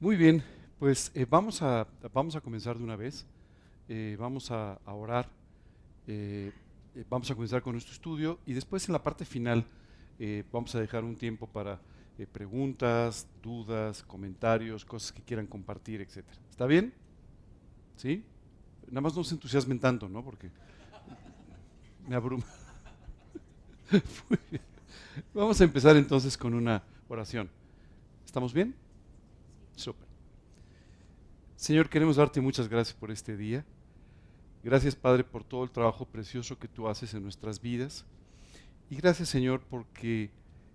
Muy bien, pues vamos a comenzar de una vez. Vamos a orar. Vamos a comenzar con nuestro estudio y después en la parte final vamos a dejar un tiempo para preguntas, dudas, comentarios, cosas que quieran compartir, etcétera. ¿Está bien? ¿Sí? Nada más no se entusiasmen tanto, ¿no? Porque me abruma. Muy bien. Vamos a empezar entonces con una oración. ¿Estamos bien? Súper. Señor, queremos darte muchas gracias por este día. Gracias, Padre, por todo el trabajo precioso que tú haces en nuestras vidas. Y gracias, Señor, porque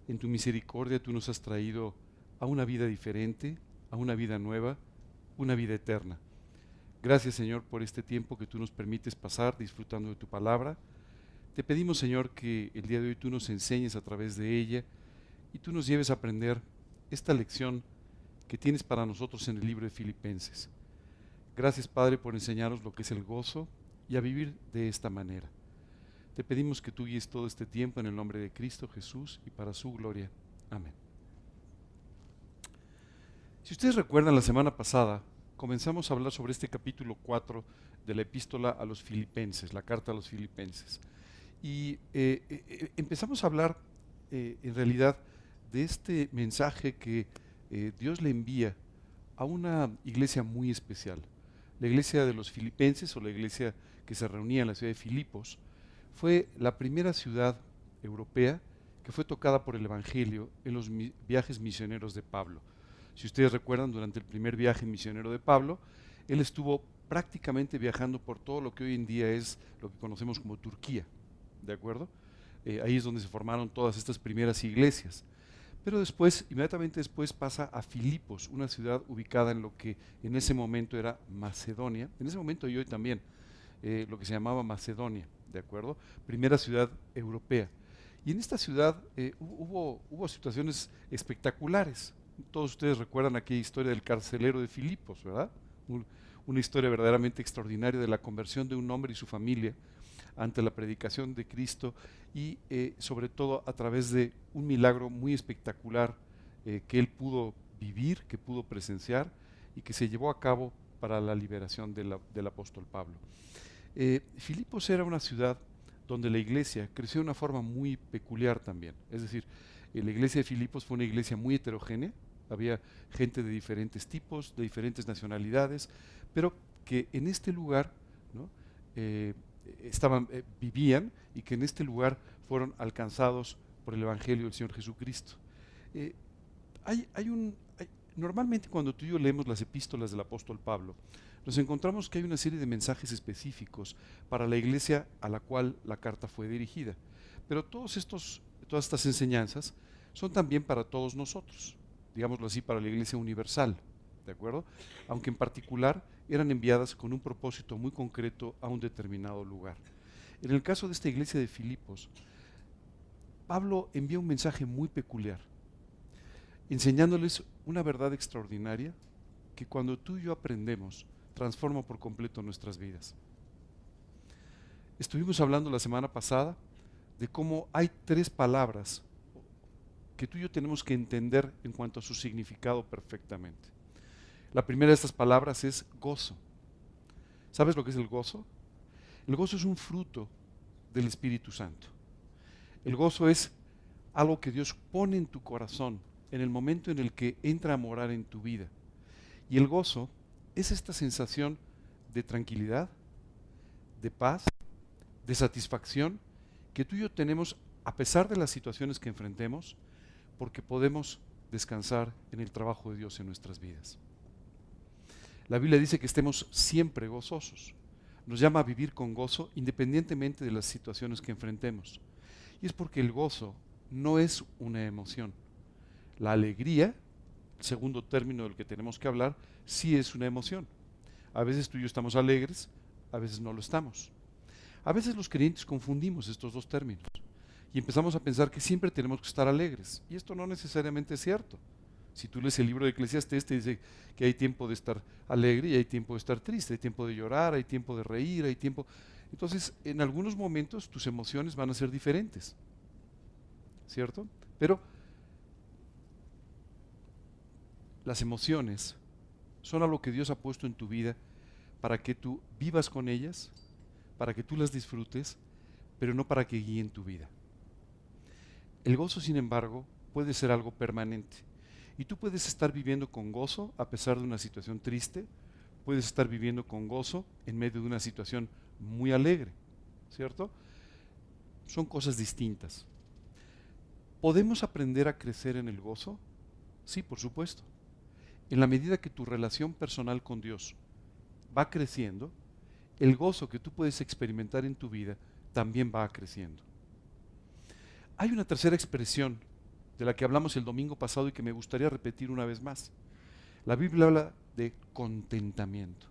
en tu misericordia tú nos has traído a una vida diferente, a una vida nueva, una vida eterna. Gracias, Señor, por este tiempo que tú nos permites pasar disfrutando de tu palabra. Te pedimos, Señor, que el día de hoy tú nos enseñes a través de ella y tú nos lleves a aprender esta lección que tienes para nosotros en el libro de Filipenses. Gracias, Padre, por enseñarnos lo que es el gozo y a vivir de esta manera. Te pedimos que tú guíes todo este tiempo en el nombre de Cristo Jesús y para su gloria. Amén. Si ustedes recuerdan, la semana pasada comenzamos a hablar sobre este capítulo 4 de la epístola a los Filipenses, la carta a los Filipenses. Y empezamos a hablar en realidad de este mensaje que Dios le envía a una iglesia muy especial. La iglesia de los Filipenses, o la iglesia que se reunía en la ciudad de Filipos, fue la primera ciudad europea que fue tocada por el Evangelio en los viajes misioneros de Pablo. Si ustedes recuerdan, durante el primer viaje misionero de Pablo, él estuvo prácticamente viajando por todo lo que hoy en día es lo que conocemos como Turquía, ¿de acuerdo? Ahí es donde se formaron todas estas primeras iglesias. Pero después, inmediatamente después, pasa a Filipos, una ciudad ubicada en lo que en ese momento era Macedonia, en ese momento y hoy también, lo que se llamaba Macedonia, ¿de acuerdo? Primera ciudad europea. Y en esta ciudad hubo situaciones espectaculares. Todos ustedes recuerdan aquella historia del carcelero de Filipos, ¿verdad? Una historia verdaderamente extraordinaria de la conversión de un hombre y su familia ante la predicación de Cristo y sobre todo a través de un milagro muy espectacular que él pudo vivir, que pudo presenciar y que se llevó a cabo para la liberación del apóstol Pablo. Filipos era una ciudad donde la iglesia creció de una forma muy peculiar también. Es decir, la iglesia de Filipos fue una iglesia muy heterogénea, había gente de diferentes tipos, de diferentes nacionalidades, pero que en este lugar, ¿no? Vivían y que en este lugar fueron alcanzados por el Evangelio del Señor Jesucristo. Eh, Normalmente cuando tú y yo leemos las epístolas del apóstol Pablo, nos encontramos que hay una serie de mensajes específicos para la iglesia a la cual la carta fue dirigida. Pero todas estas enseñanzas son también para todos nosotros, digámoslo así, para la iglesia universal, ¿de acuerdo? Aunque en particular eran enviadas con un propósito muy concreto a un determinado lugar. En el caso de esta iglesia de Filipos, Pablo envía un mensaje muy peculiar, enseñándoles una verdad extraordinaria que cuando tú y yo aprendemos, transforma por completo nuestras vidas. Estuvimos hablando la semana pasada de cómo hay tres palabras que tú y yo tenemos que entender en cuanto a su significado perfectamente. La primera de estas palabras es gozo. ¿Sabes lo que es el gozo? El gozo es un fruto del Espíritu Santo. El gozo es algo que Dios pone en tu corazón en el momento en el que entra a morar en tu vida. Y el gozo es esta sensación de tranquilidad, de paz, de satisfacción que tú y yo tenemos a pesar de las situaciones que enfrentemos, porque podemos descansar en el trabajo de Dios en nuestras vidas. La Biblia dice que estemos siempre gozosos. Nos llama a vivir con gozo independientemente de las situaciones que enfrentemos. Y es porque el gozo no es una emoción. La alegría, el segundo término del que tenemos que hablar, sí es una emoción. A veces tú y yo estamos alegres, a veces no lo estamos. A veces los creyentes confundimos estos dos términos y empezamos a pensar que siempre tenemos que estar alegres. Y esto no necesariamente es cierto. Si tú lees el libro de Eclesiastés, te dice que hay tiempo de estar alegre y hay tiempo de estar triste, hay tiempo de llorar, hay tiempo de reír, hay tiempo... Entonces, en algunos momentos tus emociones van a ser diferentes, ¿cierto? Pero las emociones son algo que Dios ha puesto en tu vida para que tú vivas con ellas, para que tú las disfrutes, pero no para que guíen tu vida. El gozo, sin embargo, puede ser algo permanente. Y tú puedes estar viviendo con gozo a pesar de una situación triste, puedes estar viviendo con gozo en medio de una situación muy alegre, ¿cierto? Son cosas distintas. ¿Podemos aprender a crecer en el gozo? Sí, por supuesto. En la medida que tu relación personal con Dios va creciendo, el gozo que tú puedes experimentar en tu vida también va creciendo. Hay una tercera expresión de la que hablamos el domingo pasado y que me gustaría repetir una vez más. La Biblia habla de contentamiento.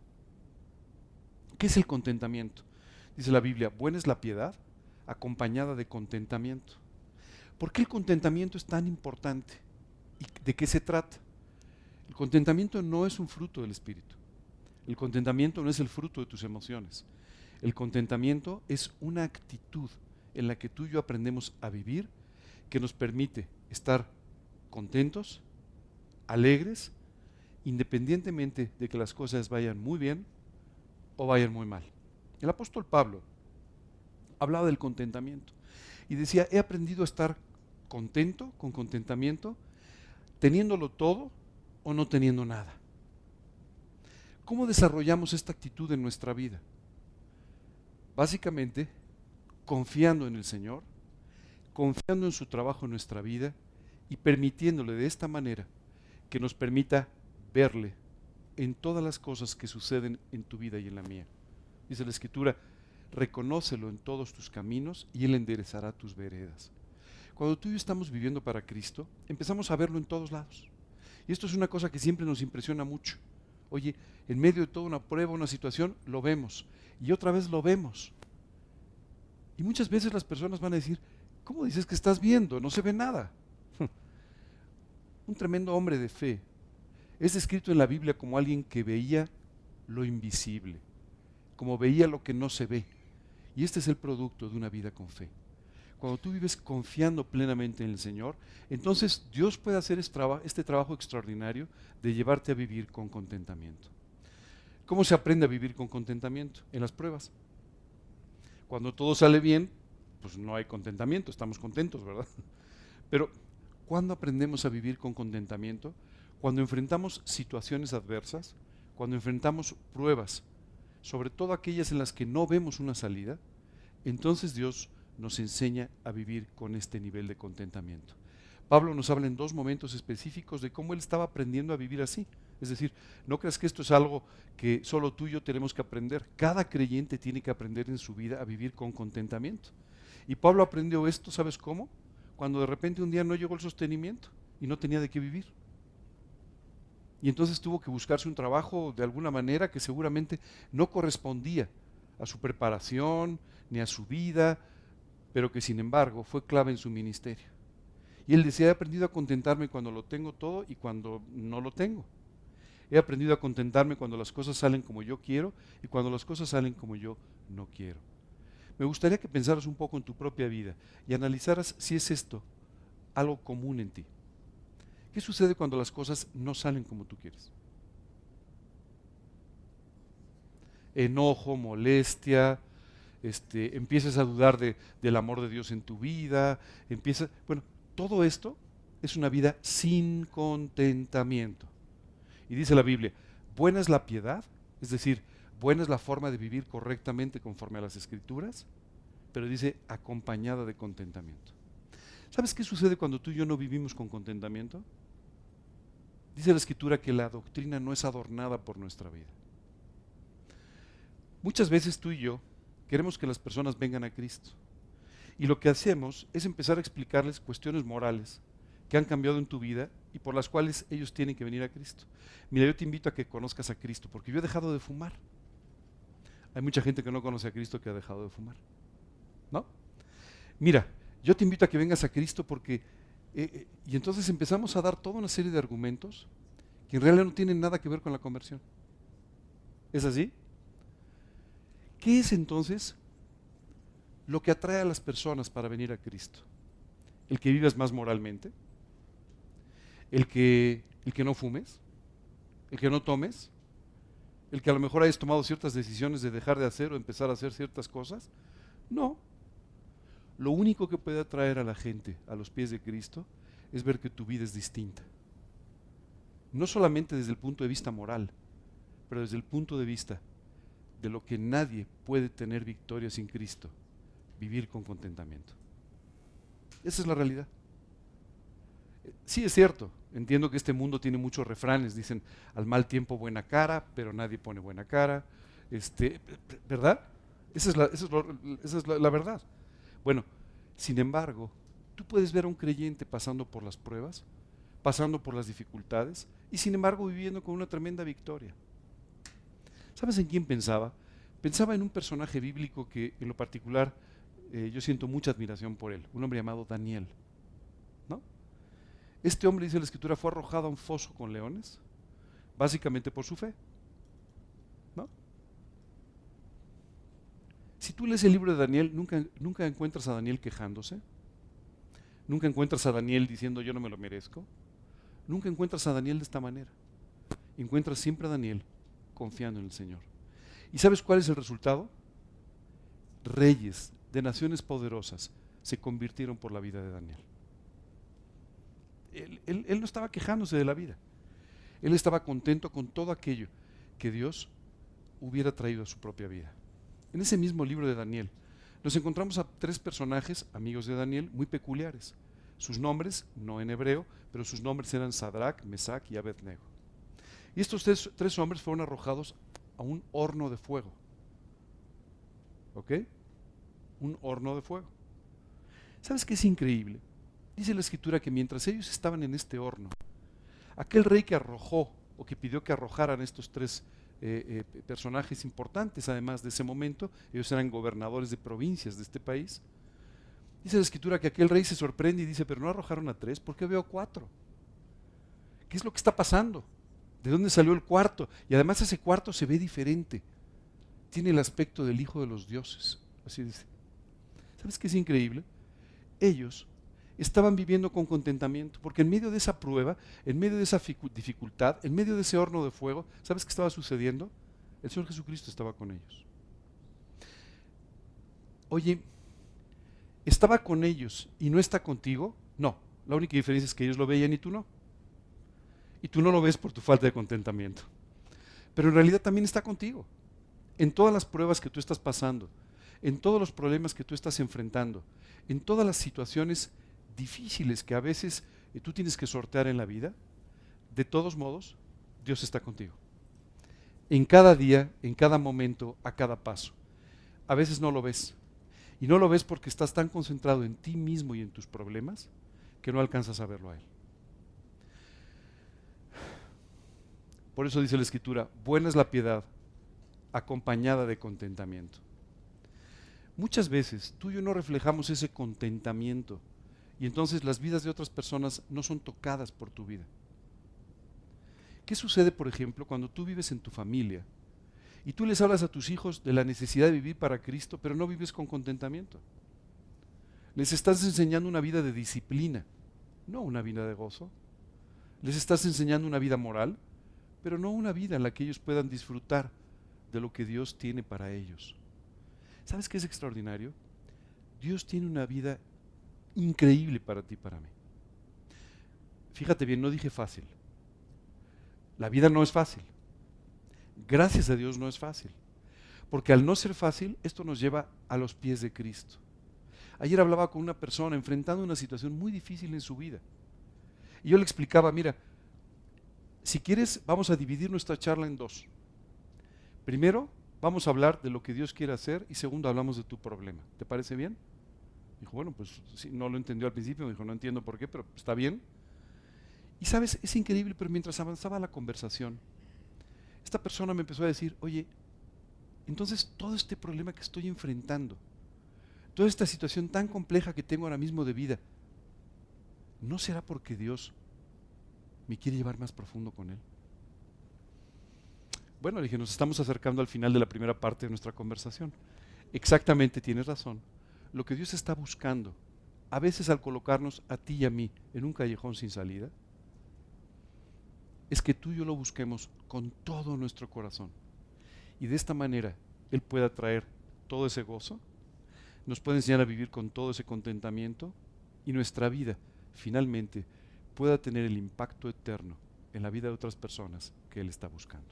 ¿Qué es el contentamiento? Dice la Biblia, buena es la piedad acompañada de contentamiento. ¿Por qué el contentamiento es tan importante? ¿Y de qué se trata? El contentamiento no es un fruto del Espíritu. El contentamiento no es el fruto de tus emociones. El contentamiento es una actitud en la que tú y yo aprendemos a vivir, que nos permite estar contentos, alegres, independientemente de que las cosas vayan muy bien o vayan muy mal. El apóstol Pablo hablaba del contentamiento y decía, he aprendido a estar contento, con contentamiento, teniéndolo todo o no teniendo nada. ¿Cómo desarrollamos esta actitud en nuestra vida? Básicamente, confiando en el Señor, confiando en su trabajo en nuestra vida y permitiéndole de esta manera que nos permita verle en todas las cosas que suceden en tu vida y en la mía. Dice la Escritura, reconócelo en todos tus caminos y Él enderezará tus veredas. Cuando tú y yo estamos viviendo para Cristo, empezamos a verlo en todos lados. Y esto es una cosa que siempre nos impresiona mucho. Oye, en medio de toda una prueba, una situación, lo vemos. Y otra vez lo vemos. Y muchas veces las personas van a decir, ¿cómo dices que estás viendo? No se ve nada. Un tremendo hombre de fe es descrito en la Biblia como alguien que veía lo invisible, como veía lo que no se ve. Y este es el producto de una vida con fe. Cuando tú vives confiando plenamente en el Señor, entonces Dios puede hacer este trabajo extraordinario de llevarte a vivir con contentamiento. ¿Cómo se aprende a vivir con contentamiento? En las pruebas. Cuando todo sale bien, pues no hay contentamiento, estamos contentos, ¿verdad? Pero, ¿cuándo aprendemos a vivir con contentamiento? Cuando enfrentamos situaciones adversas, cuando enfrentamos pruebas, sobre todo aquellas en las que no vemos una salida, entonces Dios nos enseña a vivir con este nivel de contentamiento. Pablo nos habla en dos momentos específicos de cómo él estaba aprendiendo a vivir así. Es decir, no creas que esto es algo que solo tú y yo tenemos que aprender. Cada creyente tiene que aprender en su vida a vivir con contentamiento. Y Pablo aprendió esto, ¿sabes cómo? Cuando de repente un día no llegó el sostenimiento y no tenía de qué vivir. Y entonces tuvo que buscarse un trabajo de alguna manera que seguramente no correspondía a su preparación ni a su vida, pero que sin embargo fue clave en su ministerio. Y él decía, he aprendido a contentarme cuando lo tengo todo y cuando no lo tengo. He aprendido a contentarme cuando las cosas salen como yo quiero y cuando las cosas salen como yo no quiero. Me gustaría que pensaras un poco en tu propia vida y analizaras si es esto algo común en ti. ¿Qué sucede cuando las cosas no salen como tú quieres? Enojo, molestia, empiezas a dudar del amor de Dios en tu vida, bueno, todo esto es una vida sin contentamiento. Y dice la Biblia, buena es la piedad, es decir, buena es la forma de vivir correctamente conforme a las Escrituras, pero dice acompañada de contentamiento. ¿Sabes qué sucede cuando tú y yo no vivimos con contentamiento? Dice la Escritura que la doctrina no es adornada por nuestra vida. Muchas veces tú y yo queremos que las personas vengan a Cristo. Y lo que hacemos es empezar a explicarles cuestiones morales que han cambiado en tu vida y por las cuales ellos tienen que venir a Cristo. Mira, yo te invito a que conozcas a Cristo porque yo he dejado de fumar. Hay mucha gente que no conoce a Cristo que ha dejado de fumar, ¿no? Mira, yo te invito a que vengas a Cristo porque y entonces empezamos a dar toda una serie de argumentos que en realidad no tienen nada que ver con la conversión. ¿Es así? ¿Qué es entonces lo que atrae a las personas para venir a Cristo? ¿El que vivas más moralmente? ¿El que no fumes? ¿El que no tomes? ¿El que a lo mejor hayas tomado ciertas decisiones de dejar de hacer o empezar a hacer ciertas cosas? No. Lo único que puede atraer a la gente a los pies de Cristo es ver que tu vida es distinta. No solamente desde el punto de vista moral, pero desde el punto de vista de lo que nadie puede tener victoria sin Cristo, vivir con contentamiento. Esa es la realidad. Sí, es cierto, entiendo que este mundo tiene muchos refranes, dicen al mal tiempo buena cara, pero nadie pone buena cara, ¿verdad? Esa es la verdad. Bueno, sin embargo, tú puedes ver a un creyente pasando por las pruebas, pasando por las dificultades, y sin embargo viviendo con una tremenda victoria. ¿Sabes en quién pensaba? Pensaba en un personaje bíblico que en lo particular yo siento mucha admiración por él, un hombre llamado Daniel, ¿no? Este hombre, dice la Escritura, fue arrojado a un foso con leones, básicamente por su fe, ¿no? Si tú lees el libro de Daniel, nunca encuentras a Daniel quejándose, nunca encuentras a Daniel diciendo yo no me lo merezco, nunca encuentras a Daniel de esta manera. Encuentras siempre a Daniel confiando en el Señor. ¿Y sabes cuál es el resultado? Reyes de naciones poderosas se convirtieron por la vida de Daniel. Él no estaba quejándose de la vida. Él estaba contento con todo aquello que Dios hubiera traído a su propia vida. En ese mismo libro de Daniel nos encontramos a 3 personajes, amigos de Daniel, muy peculiares. Sus nombres, no en hebreo, pero sus nombres eran Sadrach, Mesach y Abednego. Y estos tres hombres fueron arrojados a un horno de fuego. ¿Ok? Un horno de fuego. ¿Sabes qué es increíble? Dice la Escritura que mientras ellos estaban en este horno, aquel rey que arrojó o que pidió que arrojaran estos 3 personajes importantes, además de ese momento, ellos eran gobernadores de provincias de este país. Dice la Escritura que aquel rey se sorprende y dice, pero no arrojaron a 3, ¿por qué veo 4? ¿Qué es lo que está pasando? ¿De dónde salió el cuarto? Y además ese cuarto se ve diferente. Tiene el aspecto del Hijo de los Dioses. Así dice. ¿Sabes qué es increíble? Ellos estaban viviendo con contentamiento, porque en medio de esa prueba, en medio de esa dificultad, en medio de ese horno de fuego, ¿sabes qué estaba sucediendo? El Señor Jesucristo estaba con ellos. Oye, ¿estaba con ellos y no está contigo? No, la única diferencia es que ellos lo veían y tú no. Y tú no lo ves por tu falta de contentamiento. Pero en realidad también está contigo. En todas las pruebas que tú estás pasando, en todos los problemas que tú estás enfrentando, en todas las situaciones difíciles que a veces tú tienes que sortear en la vida, de todos modos, Dios está contigo. En cada día, en cada momento, a cada paso. A veces no lo ves. Y no lo ves porque estás tan concentrado en ti mismo y en tus problemas que no alcanzas a verlo a Él. Por eso dice la Escritura, buena es la piedad, acompañada de contentamiento. Muchas veces tú y yo no reflejamos ese contentamiento y entonces las vidas de otras personas no son tocadas por tu vida. ¿Qué sucede, por ejemplo, cuando tú vives en tu familia y tú les hablas a tus hijos de la necesidad de vivir para Cristo, pero no vives con contentamiento? Les estás enseñando una vida de disciplina, no una vida de gozo. Les estás enseñando una vida moral, pero no una vida en la que ellos puedan disfrutar de lo que Dios tiene para ellos. ¿Sabes qué es extraordinario? Dios tiene una vida increíble para ti y para mí. Fíjate bien, no dije fácil. La vida no es fácil. Gracias a Dios no es fácil. Porque al no ser fácil, esto nos lleva a los pies de Cristo. Ayer hablaba con una persona enfrentando una situación muy difícil en su vida. Y yo le explicaba, mira, si quieres, vamos a dividir nuestra charla en 2. Primero, vamos a hablar de lo que Dios quiere hacer y segundo, hablamos de tu problema. ¿Te parece bien? Dijo, bueno, pues sí, no lo entendió al principio, me dijo, no entiendo por qué, pero está bien. Y sabes, es increíble, pero mientras avanzaba la conversación, esta persona me empezó a decir, oye, entonces todo este problema que estoy enfrentando, toda esta situación tan compleja que tengo ahora mismo de vida, ¿no será porque Dios me quiere llevar más profundo con Él? Bueno, le dije, nos estamos acercando al final de la primera parte de nuestra conversación. Exactamente, tienes razón. Lo que Dios está buscando, a veces al colocarnos a ti y a mí en un callejón sin salida, es que tú y yo lo busquemos con todo nuestro corazón. y de esta manera Él pueda traer todo ese gozo, nos puede enseñar a vivir con todo ese contentamiento y nuestra vida finalmente pueda tener el impacto eterno en la vida de otras personas que Él está buscando.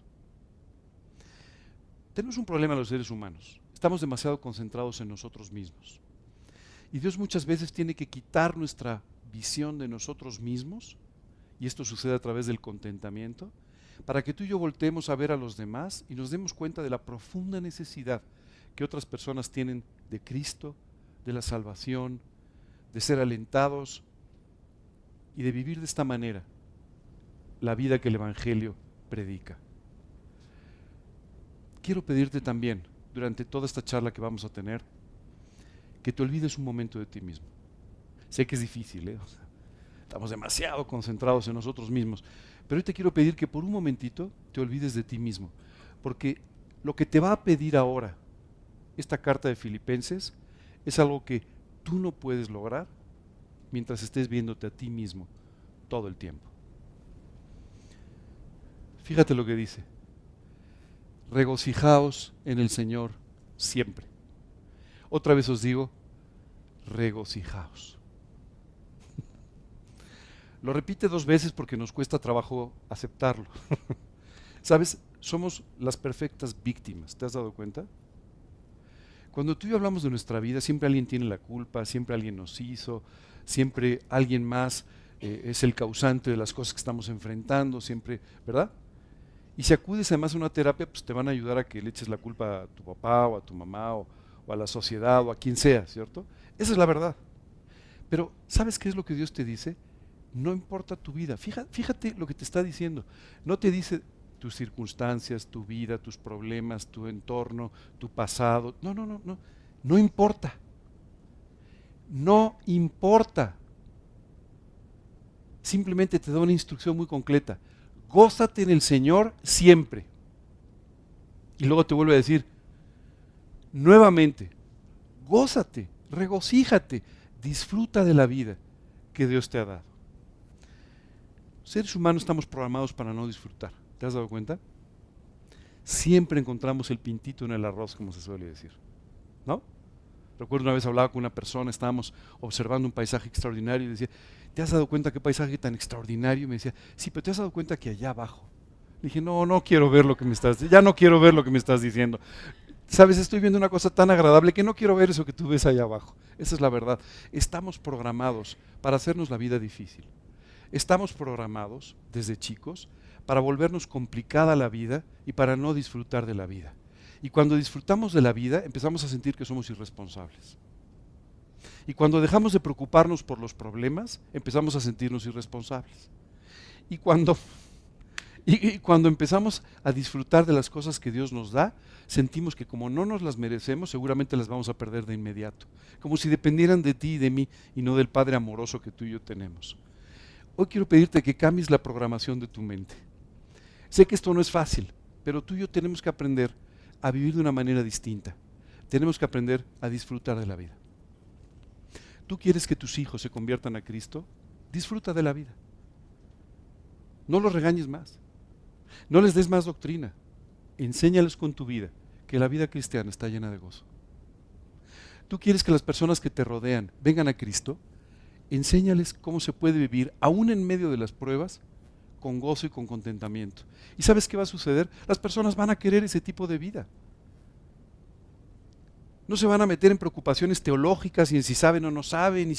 Tenemos un problema los seres humanos, estamos demasiado concentrados en nosotros mismos y Dios muchas veces tiene que quitar nuestra visión de nosotros mismos, y esto sucede a través del contentamiento, para que tú y yo volteemos a ver a los demás y nos demos cuenta de la profunda necesidad que otras personas tienen de Cristo, de la salvación, de ser alentados y de vivir de esta manera la vida que el Evangelio predica. Quiero pedirte también, durante toda esta charla que vamos a tener, que te olvides un momento de ti mismo. Sé que es difícil, O sea, estamos demasiado concentrados en nosotros mismos, pero hoy te quiero pedir que por un momentito te olvides de ti mismo, porque lo que te va a pedir ahora esta carta de Filipenses es algo que tú no puedes lograr mientras estés viéndote a ti mismo todo el tiempo. Fíjate lo que dice: regocijaos en el Señor siempre. Otra vez os digo, regocijaos. Lo repite 2 veces porque nos cuesta trabajo aceptarlo. ¿Sabes? Somos las perfectas víctimas, ¿te has dado cuenta? Cuando tú y yo hablamos de nuestra vida, siempre alguien tiene la culpa, siempre alguien nos hizo, siempre alguien más es el causante de las cosas que estamos enfrentando, siempre, ¿verdad? Y si acudes además a una terapia, pues te van a ayudar a que le eches la culpa a tu papá o a tu mamá o a la sociedad o a quien sea, ¿cierto? Esa es la verdad. Pero ¿sabes qué es lo que Dios te dice? No importa tu vida, fíjate lo que te está diciendo. No te dice tus circunstancias, tu vida, tus problemas, tu entorno, tu pasado. No importa. No importa. Simplemente te da una instrucción muy concreta. Gózate en el Señor siempre. Y luego te vuelve a decir, nuevamente, gózate, regocíjate, disfruta de la vida que Dios te ha dado. Seres humanos estamos programados para no disfrutar. ¿Te has dado cuenta? Siempre encontramos el pintito en el arroz, como se suele decir, ¿no? Recuerdo una vez hablaba con una persona, estábamos observando un paisaje extraordinario y decía, ¿te has dado cuenta qué paisaje tan extraordinario? Y me decía, sí, pero ¿te has dado cuenta que allá abajo? Le dije, no quiero ver lo que me estás diciendo, ya no quiero ver lo que me estás diciendo. Sabes, estoy viendo una cosa tan agradable que no quiero ver eso que tú ves allá abajo. Esa es la verdad. Estamos programados para hacernos la vida difícil. Estamos programados desde chicos para volvernos complicada la vida y para no disfrutar de la vida. Y cuando disfrutamos de la vida empezamos a sentir que somos irresponsables. Y cuando dejamos de preocuparnos por los problemas empezamos a sentirnos irresponsables. Y cuando empezamos a disfrutar de las cosas que Dios nos da, sentimos que como no nos las merecemos, seguramente las vamos a perder de inmediato. Como si dependieran de ti y de mí y no del Padre amoroso que tú y yo tenemos. Hoy quiero pedirte que cambies la programación de tu mente. Sé que esto no es fácil, pero tú y yo tenemos que aprender a vivir de una manera distinta. Tenemos que aprender a disfrutar de la vida. ¿Tú quieres que tus hijos se conviertan a Cristo? Disfruta de la vida. No los regañes más. No les des más doctrina. Enséñales con tu vida que la vida cristiana está llena de gozo. ¿Tú quieres que las personas que te rodean vengan a Cristo? Enséñales cómo se puede vivir, aún en medio de las pruebas, con gozo y con contentamiento. ¿Y sabes qué va a suceder? Las personas van a querer ese tipo de vida. No se van a meter en preocupaciones teológicas y en si saben o no saben.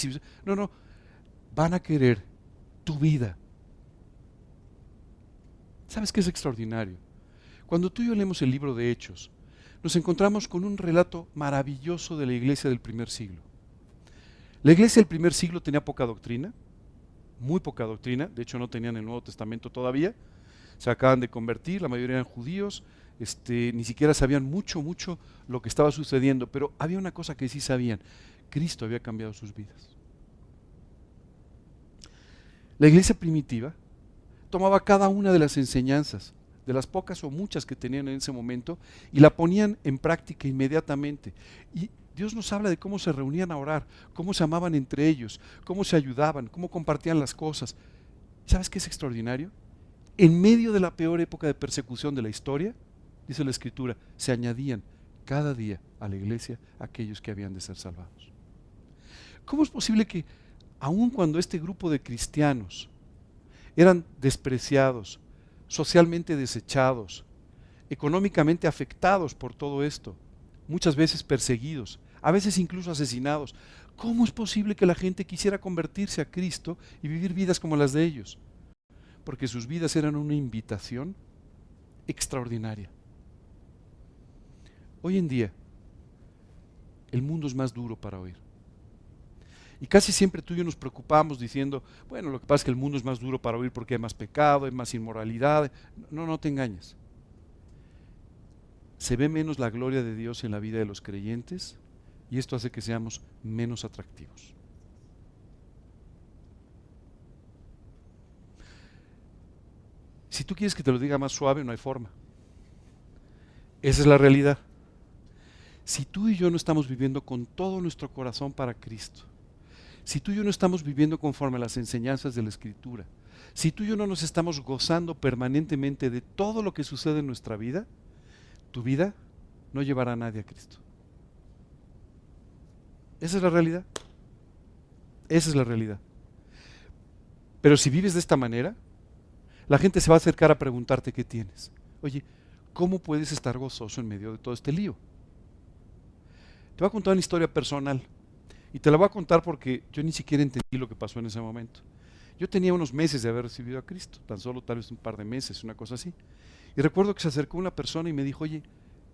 No, van a querer tu vida. ¿Sabes qué es extraordinario? Cuando tú y yo leemos el libro de Hechos, nos encontramos con un relato maravilloso de la iglesia del primer siglo. La iglesia del primer siglo tenía poca doctrina, muy poca doctrina, de hecho no tenían el Nuevo Testamento todavía, se acaban de convertir, la mayoría eran judíos, ni siquiera sabían mucho lo que estaba sucediendo, pero había una cosa que sí sabían: Cristo había cambiado sus vidas. La iglesia primitiva tomaba cada una de las enseñanzas, de las pocas o muchas que tenían en ese momento, y la ponían en práctica inmediatamente. Y Dios nos habla de cómo se reunían a orar, cómo se amaban entre ellos, cómo se ayudaban, cómo compartían las cosas. ¿Sabes qué es extraordinario? En medio de la peor época de persecución de la historia, dice la Escritura, se añadían cada día a la iglesia aquellos que habían de ser salvados. ¿Cómo es posible que, aun cuando este grupo de cristianos eran despreciados, socialmente desechados, económicamente afectados por todo esto, muchas veces perseguidos, a veces incluso asesinados, cómo es posible que la gente quisiera convertirse a Cristo y vivir vidas como las de ellos? Porque sus vidas eran una invitación extraordinaria. Hoy en día, el mundo es más duro para oír. Y casi siempre tú y yo nos preocupamos diciendo, bueno, lo que pasa es que el mundo es más duro para oír porque hay más pecado, hay más inmoralidad. No, no te engañes. Se ve menos la gloria de Dios en la vida de los creyentes y esto hace que seamos menos atractivos. Si tú quieres que te lo diga más suave, no hay forma. Esa es la realidad. Si tú y yo no estamos viviendo con todo nuestro corazón para Cristo, si tú y yo no estamos viviendo conforme a las enseñanzas de la Escritura, si tú y yo no nos estamos gozando permanentemente de todo lo que sucede en nuestra vida, tu vida no llevará a nadie a Cristo. Esa es la realidad. Esa es la realidad. Pero si vives de esta manera, la gente se va a acercar a preguntarte qué tienes. Oye, ¿cómo puedes estar gozoso en medio de todo este lío? Te voy a contar una historia personal. Y te la voy a contar porque yo ni siquiera entendí lo que pasó en ese momento. Yo tenía unos meses de haber recibido a Cristo, tan solo tal vez un par de meses, una cosa así. Y recuerdo que se acercó una persona y me dijo, oye,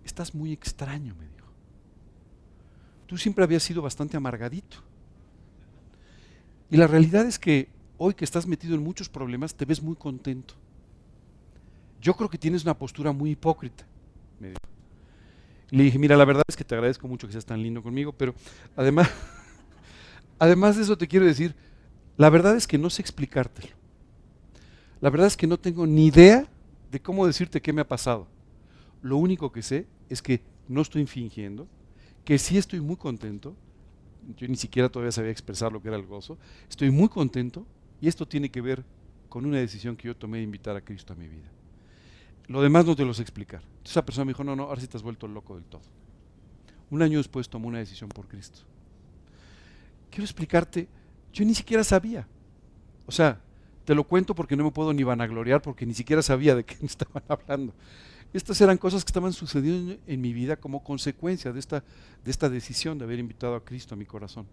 estás muy extraño, me dijo. Tú siempre habías sido bastante amargadito. Y la realidad es que hoy que estás metido en muchos problemas, te ves muy contento. Yo creo que tienes una postura muy hipócrita, me dijo. Y le dije, mira, la verdad es que te agradezco mucho que seas tan lindo conmigo, pero además... Además de eso te quiero decir, la verdad es que no sé explicártelo. La verdad es que no tengo ni idea de cómo decirte qué me ha pasado. Lo único que sé es que no estoy fingiendo, que sí estoy muy contento. Yo ni siquiera todavía sabía expresar lo que era el gozo. Estoy muy contento y esto tiene que ver con una decisión que yo tomé de invitar a Cristo a mi vida. Lo demás no te lo sé explicar. Entonces esa persona me dijo, no, ahora sí te has vuelto loco del todo. Un año después tomó una decisión por Cristo. Quiero explicarte, yo ni siquiera sabía. O sea, te lo cuento porque no me puedo ni vanagloriar porque ni siquiera sabía de qué me estaban hablando. Estas eran cosas que estaban sucediendo en mi vida como consecuencia de esta decisión de haber invitado a Cristo a mi corazón.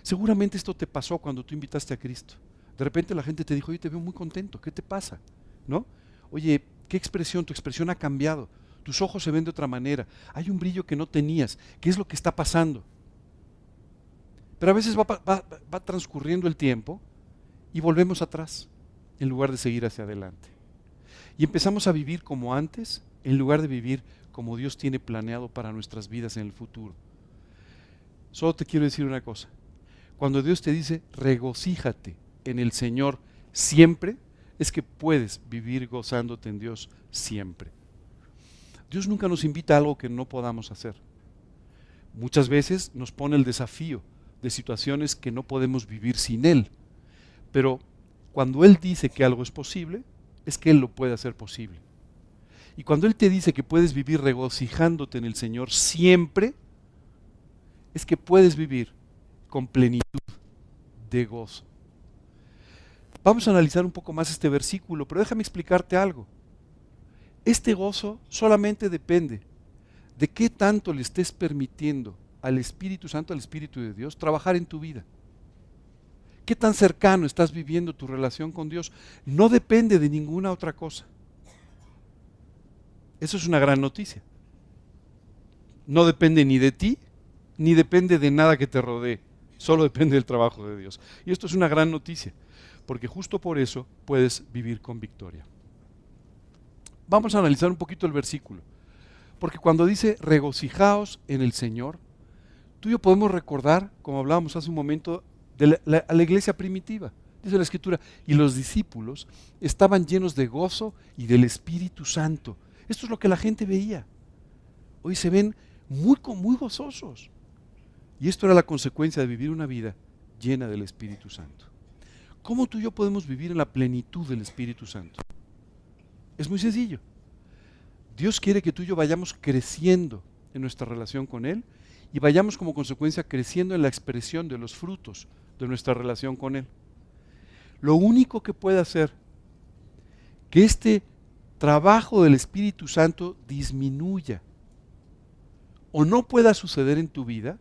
Seguramente esto te pasó cuando tú invitaste a Cristo. De repente la gente te dijo, oye, te veo muy contento, ¿qué te pasa? ¿No? Oye, ¿qué expresión? Tu expresión ha cambiado, tus ojos se ven de otra manera, hay un brillo que no tenías, ¿qué es lo que está pasando? Pero a veces va transcurriendo el tiempo y volvemos atrás en lugar de seguir hacia adelante. Y empezamos a vivir como antes en lugar de vivir como Dios tiene planeado para nuestras vidas en el futuro. Solo te quiero decir una cosa. Cuando Dios te dice regocíjate en el Señor siempre, es que puedes vivir gozándote en Dios siempre. Dios nunca nos invita a algo que no podamos hacer. Muchas veces nos pone el desafío de situaciones que no podemos vivir sin Él. Pero cuando Él dice que algo es posible, es que Él lo puede hacer posible. Y cuando Él te dice que puedes vivir regocijándote en el Señor siempre, es que puedes vivir con plenitud de gozo. Vamos a analizar un poco más este versículo, pero déjame explicarte algo. Este gozo solamente depende de qué tanto le estés permitiendo al Espíritu Santo, al Espíritu de Dios, trabajar en tu vida. ¿Qué tan cercano estás viviendo tu relación con Dios? No depende de ninguna otra cosa. Eso es una gran noticia. No depende ni de ti, ni depende de nada que te rodee. Solo depende del trabajo de Dios. Y esto es una gran noticia, porque justo por eso puedes vivir con victoria. Vamos a analizar un poquito el versículo. Porque cuando dice regocijaos en el Señor, tú y yo podemos recordar, como hablábamos hace un momento, a la iglesia primitiva. Dice la Escritura, y los discípulos estaban llenos de gozo y del Espíritu Santo. Esto es lo que la gente veía. Hoy se ven muy gozosos. Y esto era la consecuencia de vivir una vida llena del Espíritu Santo. ¿Cómo tú y yo podemos vivir en la plenitud del Espíritu Santo? Es muy sencillo. Dios quiere que tú y yo vayamos creciendo en nuestra relación con Él y vayamos como consecuencia creciendo en la expresión de los frutos de nuestra relación con Él. Lo único que puede hacer que este trabajo del Espíritu Santo disminuya o no pueda suceder en tu vida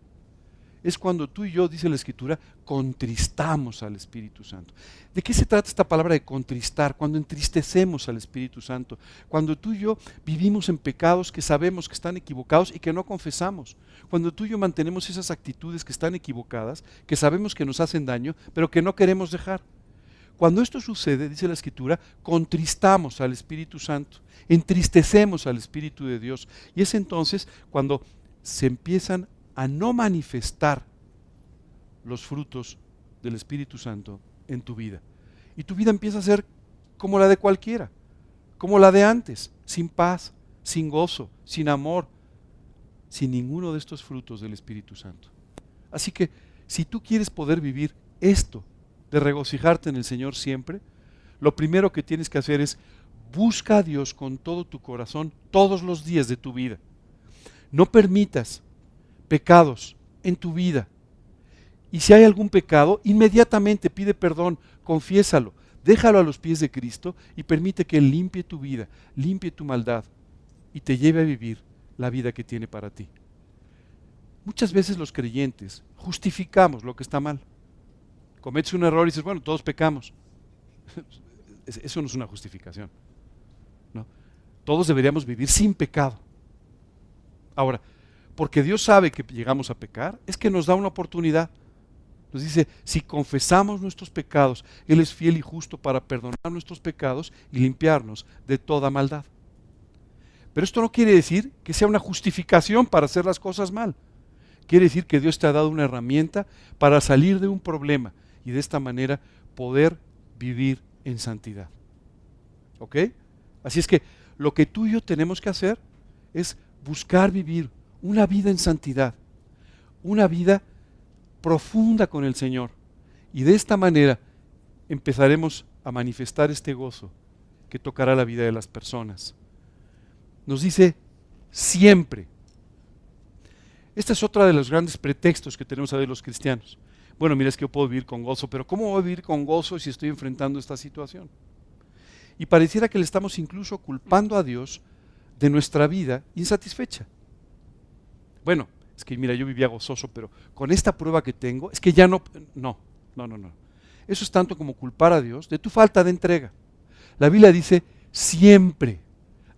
es cuando tú y yo, dice la Escritura, contristamos al Espíritu Santo. ¿De qué se trata esta palabra de contristar? Cuando entristecemos al Espíritu Santo, cuando tú y yo vivimos en pecados que sabemos que están equivocados y que no confesamos, cuando tú y yo mantenemos esas actitudes que están equivocadas, que sabemos que nos hacen daño, pero que no queremos dejar. Cuando esto sucede, dice la Escritura, contristamos al Espíritu Santo, entristecemos al Espíritu de Dios, y es entonces cuando se empiezan a no manifestar los frutos del Espíritu Santo en tu vida. Y tu vida empieza a ser como la de cualquiera, como la de antes, sin paz, sin gozo, sin amor, sin ninguno de estos frutos del Espíritu Santo. Así que si tú quieres poder vivir esto, de regocijarte en el Señor siempre, lo primero que tienes que hacer es busca a Dios con todo tu corazón todos los días de tu vida. No permitas pecados en tu vida. Y si hay algún pecado, inmediatamente pide perdón, confiésalo, déjalo a los pies de Cristo y permite que Él limpie tu vida, limpie tu maldad y te lleve a vivir la vida que tiene para ti. Muchas veces los creyentes justificamos lo que está mal. Cometes un error y dices, bueno, todos pecamos. Eso no es una justificación, ¿no? Todos deberíamos vivir sin pecado. Ahora, porque Dios sabe que llegamos a pecar, es que nos da una oportunidad. Nos dice, si confesamos nuestros pecados, Él es fiel y justo para perdonar nuestros pecados y limpiarnos de toda maldad. Pero esto no quiere decir que sea una justificación para hacer las cosas mal. Quiere decir que Dios te ha dado una herramienta para salir de un problema y de esta manera poder vivir en santidad. ¿Ok? Así es que lo que tú y yo tenemos que hacer es buscar vivir una vida en santidad, una vida profunda con el Señor. Y de esta manera empezaremos a manifestar este gozo que tocará la vida de las personas. Nos dice siempre. Esta es otra de los grandes pretextos que tenemos a ver los cristianos. Bueno, mira, es que yo puedo vivir con gozo, pero ¿cómo voy a vivir con gozo si estoy enfrentando esta situación? Y pareciera que le estamos incluso culpando a Dios de nuestra vida insatisfecha. Bueno, es que mira, yo vivía gozoso, pero con esta prueba que tengo, es que ya no. Eso es tanto como culpar a Dios de tu falta de entrega. La Biblia dice siempre,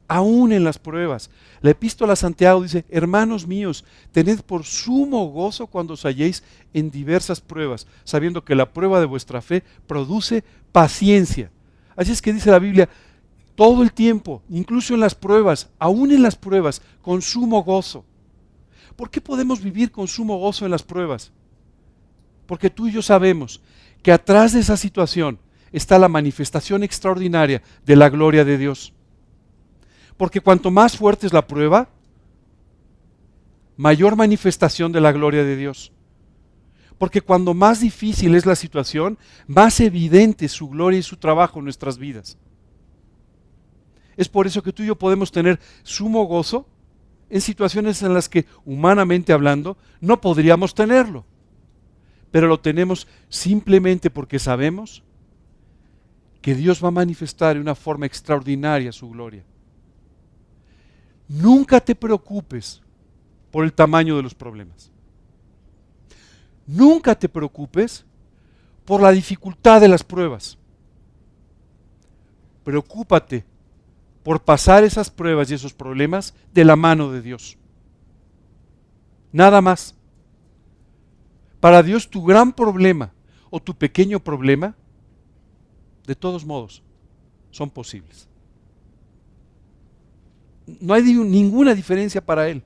aún en las pruebas. La epístola a Santiago dice, hermanos míos, tened por sumo gozo cuando os halléis en diversas pruebas, sabiendo que la prueba de vuestra fe produce paciencia. Así es que dice la Biblia, todo el tiempo, incluso en las pruebas, aún en las pruebas, con sumo gozo. ¿Por qué podemos vivir con sumo gozo en las pruebas? Porque tú y yo sabemos que atrás de esa situación está la manifestación extraordinaria de la gloria de Dios. Porque cuanto más fuerte es la prueba, mayor manifestación de la gloria de Dios. Porque cuando más difícil es la situación, más evidente es su gloria y su trabajo en nuestras vidas. Es por eso que tú y yo podemos tener sumo gozo en situaciones en las que, humanamente hablando, no podríamos tenerlo. Pero lo tenemos simplemente porque sabemos que Dios va a manifestar de una forma extraordinaria su gloria. Nunca te preocupes por el tamaño de los problemas. Nunca te preocupes por la dificultad de las pruebas. Preocúpate por pasar esas pruebas y esos problemas de la mano de Dios. Nada más. Para Dios tu gran problema o tu pequeño problema, de todos modos, son posibles. No hay ninguna diferencia para Él.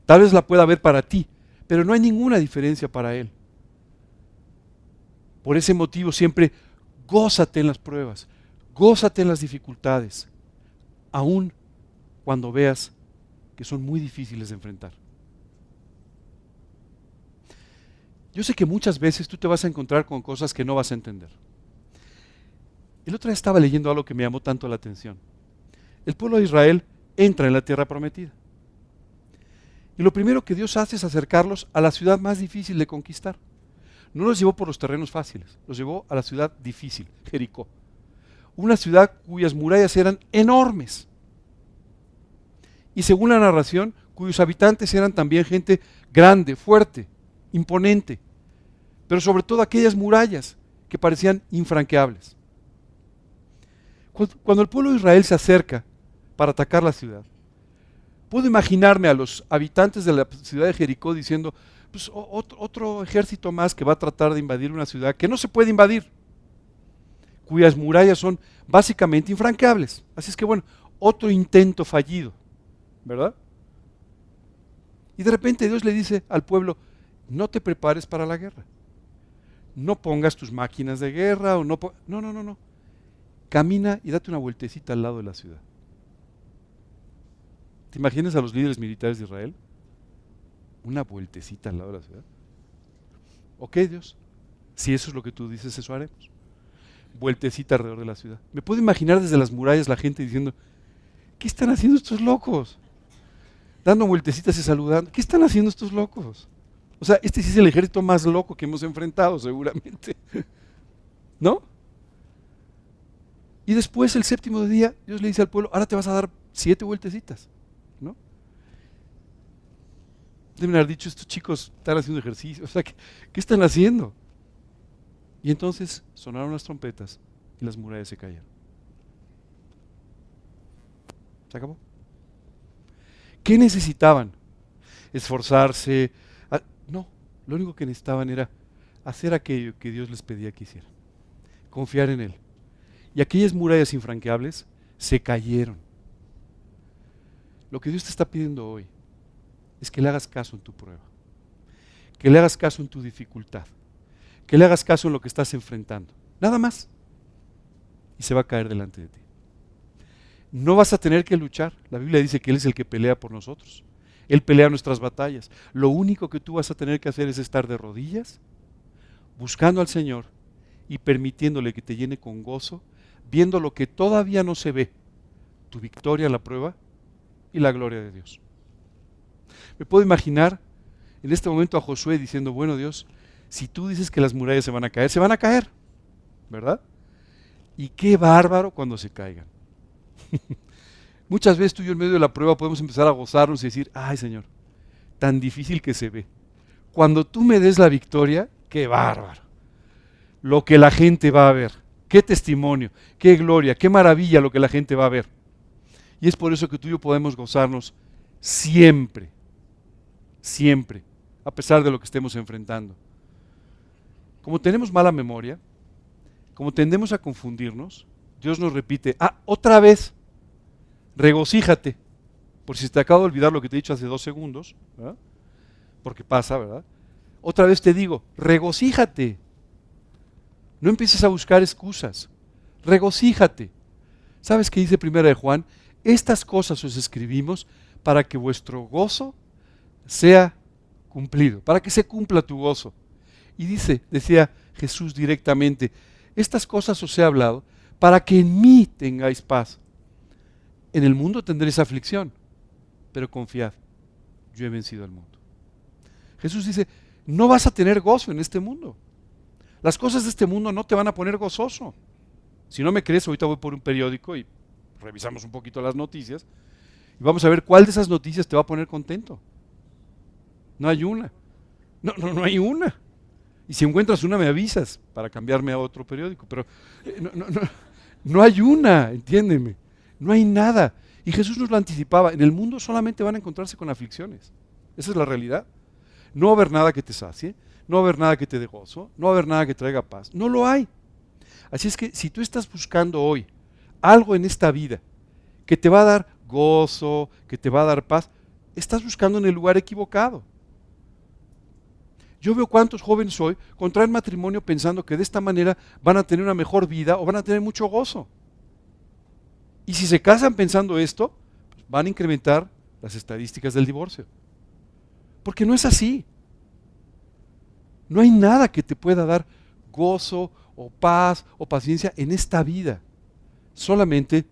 Tal vez la pueda haber para ti, pero no hay ninguna diferencia para Él. Por ese motivo siempre gózate en las pruebas, gózate en las dificultades, aun cuando veas que son muy difíciles de enfrentar. Yo sé que muchas veces tú te vas a encontrar con cosas que no vas a entender. El otro día estaba leyendo algo que me llamó tanto la atención. el pueblo de Israel entra en la tierra prometida. Y lo primero que Dios hace es acercarlos a la ciudad más difícil de conquistar. No los llevó por los terrenos fáciles, los llevó a la ciudad difícil, Jericó. Una ciudad cuyas murallas eran enormes. Y según la narración, cuyos habitantes eran también gente grande, fuerte, imponente. Pero sobre todo aquellas murallas que parecían infranqueables. Cuando el pueblo de Israel se acerca para atacar la ciudad, puedo imaginarme a los habitantes de la ciudad de Jericó diciendo, pues otro ejército más que va a tratar de invadir una ciudad que no se puede invadir, cuyas murallas son básicamente infranqueables. Así es que bueno, otro intento fallido, ¿verdad? Y de repente Dios le dice al pueblo, no te prepares para la guerra. No pongas tus máquinas de guerra o no. No. Camina y date una vueltecita al lado de la ciudad. ¿Te imaginas a los líderes militares de Israel? Una vueltecita al lado de la ciudad. Ok, Dios, si eso es lo que tú dices, eso haremos. Vueltecita alrededor de la ciudad. Me puedo imaginar desde las murallas la gente diciendo, ¿qué están haciendo estos locos? Dando vueltecitas y saludando. ¿Qué están haciendo estos locos? O sea, este sí es el ejército más loco que hemos enfrentado, seguramente. ¿No? Y después, el séptimo día, Dios le dice al pueblo, ahora te vas a dar 7 vueltecitas, ¿no? Deben haber dicho, estos chicos están haciendo ejercicio, o sea, ¿qué están haciendo? Y entonces sonaron las trompetas y las murallas se cayeron. ¿Se acabó? ¿Qué necesitaban? ¿Esforzarse? No, lo único que necesitaban era hacer aquello que Dios les pedía que hicieran. Confiar en Él. Y aquellas murallas infranqueables se cayeron. Lo que Dios te está pidiendo hoy es que le hagas caso en tu prueba, que le hagas caso en tu dificultad, que le hagas caso en lo que estás enfrentando. Nada más. Y se va a caer delante de ti. No vas a tener que luchar. La Biblia dice que Él es el que pelea por nosotros. Él pelea nuestras batallas. Lo único que tú vas a tener que hacer es estar de rodillas, buscando al Señor y permitiéndole que te llene con gozo, viendo lo que todavía no se ve, tu victoria en la prueba y la gloria de Dios. Me puedo imaginar en este momento a Josué diciendo, bueno Dios, si tú dices que las murallas se van a caer, ¿verdad? Y qué bárbaro cuando se caigan. Muchas veces tú y yo en medio de la prueba podemos empezar a gozarnos y decir, ay Señor, tan difícil que se ve. Cuando tú me des la victoria, qué bárbaro. Lo que la gente va a ver. Qué testimonio, qué gloria, qué maravilla lo que la gente va a ver. Y es por eso que tú y yo podemos gozarnos siempre, siempre, a pesar de lo que estemos enfrentando. Como tenemos mala memoria, como tendemos a confundirnos, Dios nos repite, otra vez, regocíjate, por si te acabo de olvidar lo que te he dicho hace 2 segundos, ¿verdad? Porque pasa, ¿verdad? Otra vez te digo, regocíjate. No empieces a buscar excusas. Regocíjate. ¿Sabes qué dice 1 de Juan? Estas cosas os escribimos para que vuestro gozo sea cumplido, para que se cumpla tu gozo. Y decía Jesús directamente, estas cosas os he hablado para que en mí tengáis paz. En el mundo tendréis aflicción, pero confiad, yo he vencido al mundo. Jesús dice, no vas a tener gozo en este mundo. Las cosas de este mundo no te van a poner gozoso. Si no me crees, ahorita voy por un periódico y revisamos un poquito las noticias y vamos a ver cuál de esas noticias te va a poner contento. No hay una. No hay una. Y si encuentras una me avisas para cambiarme a otro periódico, pero no hay una, entiéndeme. No hay nada. Y Jesús nos lo anticipaba, en el mundo solamente van a encontrarse con aflicciones. Esa es la realidad. No va a haber nada que te sacie, no va a haber nada que te dé gozo, no va a haber nada que traiga paz. No lo hay. Así es que si tú estás buscando hoy algo en esta vida que te va a dar gozo, que te va a dar paz, estás buscando en el lugar equivocado. Yo veo cuántos jóvenes hoy contraen matrimonio pensando que de esta manera van a tener una mejor vida o van a tener mucho gozo. Y si se casan pensando esto, pues van a incrementar las estadísticas del divorcio. Porque no es así. No hay nada que te pueda dar gozo o paz o paciencia en esta vida. Solamente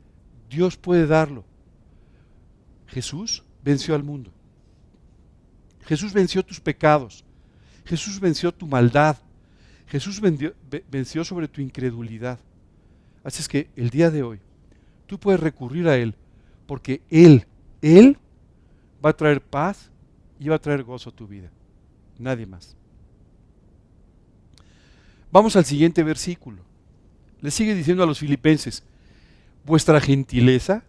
Dios puede darlo. Jesús venció al mundo. Jesús venció tus pecados. Jesús venció tu maldad. Jesús venció sobre tu incredulidad. Así es que el día de hoy tú puedes recurrir a Él porque Él va a traer paz y va a traer gozo a tu vida. Nadie más. Vamos al siguiente versículo. Le sigue diciendo a los filipenses: vuestra gentileza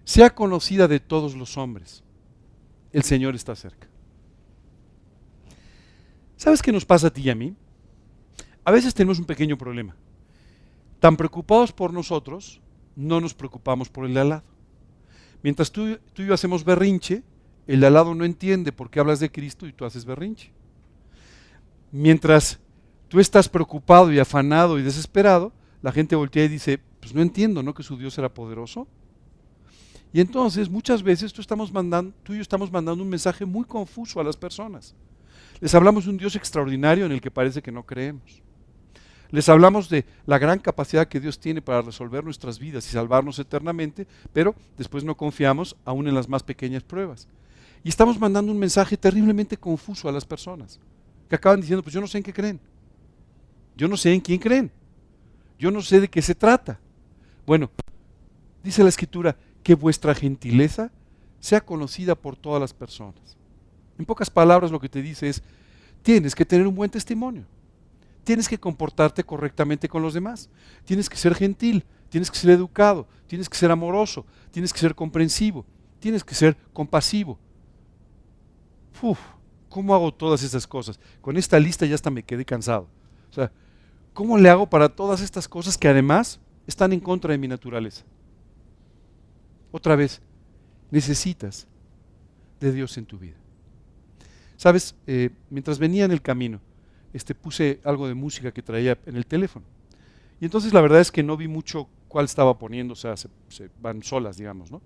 sea conocida de todos los hombres. El Señor está cerca. ¿Sabes qué nos pasa a ti y a mí? A veces tenemos un pequeño problema. Tan preocupados por nosotros, no nos preocupamos por el de al lado. Mientras tú y yo hacemos berrinche, el de al lado no entiende por qué hablas de Cristo y tú haces berrinche. Mientras tú estás preocupado y afanado y desesperado, la gente voltea y dice: pues no entiendo, ¿no? Que su Dios era poderoso. Y entonces muchas veces tú y yo estamos mandando un mensaje muy confuso a las personas. Les hablamos de un Dios extraordinario en el que parece que no creemos. Les hablamos de la gran capacidad que Dios tiene para resolver nuestras vidas y salvarnos eternamente, pero después no confiamos aún en las más pequeñas pruebas. Y estamos mandando un mensaje terriblemente confuso a las personas, que acaban diciendo: pues yo no sé en qué creen. Yo no sé en quién creen. Yo no sé de qué se trata. Bueno, dice la Escritura que vuestra gentileza sea conocida por todas las personas. En pocas palabras, lo que te dice es: tienes que tener un buen testimonio. Tienes que comportarte correctamente con los demás. Tienes que ser gentil, tienes que ser educado, tienes que ser amoroso, tienes que ser comprensivo, tienes que ser compasivo. Uf, ¿cómo hago todas esas cosas? Con esta lista ya hasta me quedé cansado. O sea, ¿cómo le hago para todas estas cosas que además están en contra de mi naturaleza? Otra vez, necesitas de Dios en tu vida. Sabes, mientras venía en el camino, puse algo de música que traía en el teléfono. Y entonces la verdad es que no vi mucho cuál estaba poniendo, o sea, se van solas, digamos, ¿no?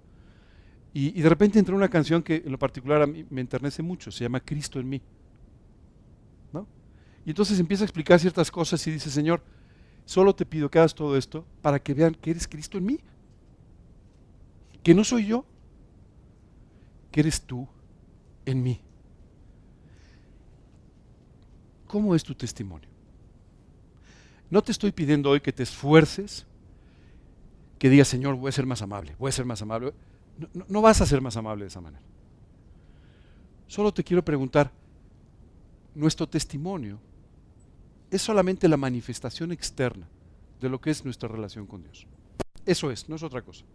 Y de repente entró una canción que en lo particular a mí me enternece mucho, se llama Cristo en mí, ¿no? Y entonces empieza a explicar ciertas cosas y dice: Señor, solo te pido que hagas todo esto para que vean que eres Cristo en mí, que no soy yo, que eres tú en mí. ¿Cómo es tu testimonio? No te estoy pidiendo hoy que te esfuerces, que digas: Señor, voy a ser más amable, voy a ser más amable. No vas a ser más amable de esa manera. Solo te quiero preguntar, ¿nuestro testimonio es solamente la manifestación externa de lo que es nuestra relación con Dios? Eso es, no es otra cosa.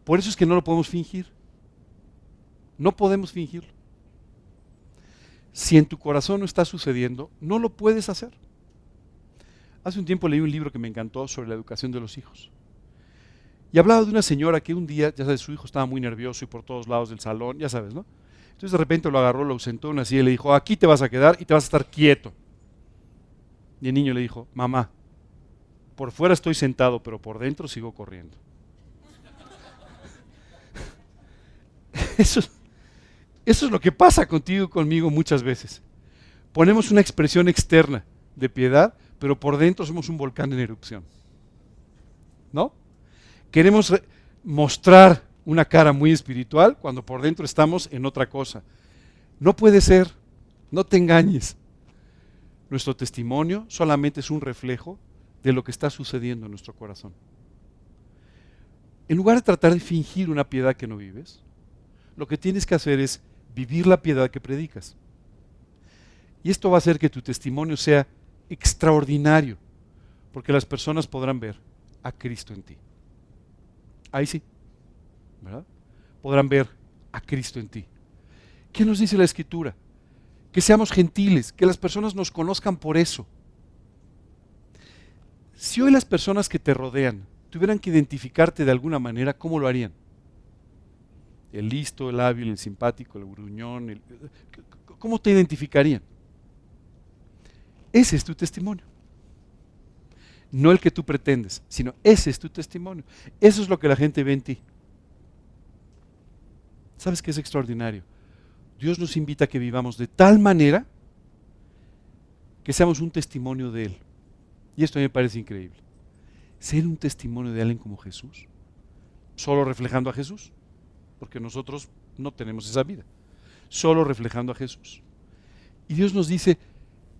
Por eso es que no lo podemos fingir. No podemos fingirlo. Si en tu corazón no está sucediendo, no lo puedes hacer. Hace un tiempo leí un libro que me encantó sobre la educación de los hijos. Y hablaba de una señora que un día, ya sabes, su hijo estaba muy nervioso y por todos lados del salón, ya sabes, ¿no? Entonces de repente lo agarró, lo sentó en una silla y le dijo: aquí te vas a quedar y te vas a estar quieto. Y el niño le dijo: mamá, por fuera estoy sentado, pero por dentro sigo corriendo. Eso es lo que pasa contigo y conmigo muchas veces. Ponemos una expresión externa de piedad, pero por dentro somos un volcán en erupción. ¿No? Queremos mostrar una cara muy espiritual cuando por dentro estamos en otra cosa. No puede ser, no te engañes. Nuestro testimonio solamente es un reflejo de lo que está sucediendo en nuestro corazón. En lugar de tratar de fingir una piedad que no vives, lo que tienes que hacer es vivir la piedad que predicas. Y esto va a hacer que tu testimonio sea extraordinario, porque las personas podrán ver a Cristo en ti. Ahí sí, ¿verdad? Podrán ver a Cristo en ti. ¿Qué nos dice la Escritura? Que seamos gentiles, que las personas nos conozcan por eso. Si hoy las personas que te rodean tuvieran que identificarte de alguna manera, ¿cómo lo harían? El listo, el hábil, el simpático, el gruñón, ¿cómo te identificarían? Ese es tu testimonio. No el que tú pretendes, sino ese es tu testimonio. Eso es lo que la gente ve en ti. ¿Sabes qué es extraordinario? Dios nos invita a que vivamos de tal manera que seamos un testimonio de Él. Y esto a mí me parece increíble. Ser un testimonio de alguien como Jesús. solo reflejando a Jesús, porque nosotros no tenemos esa vida, solo reflejando a Jesús. Y Dios nos dice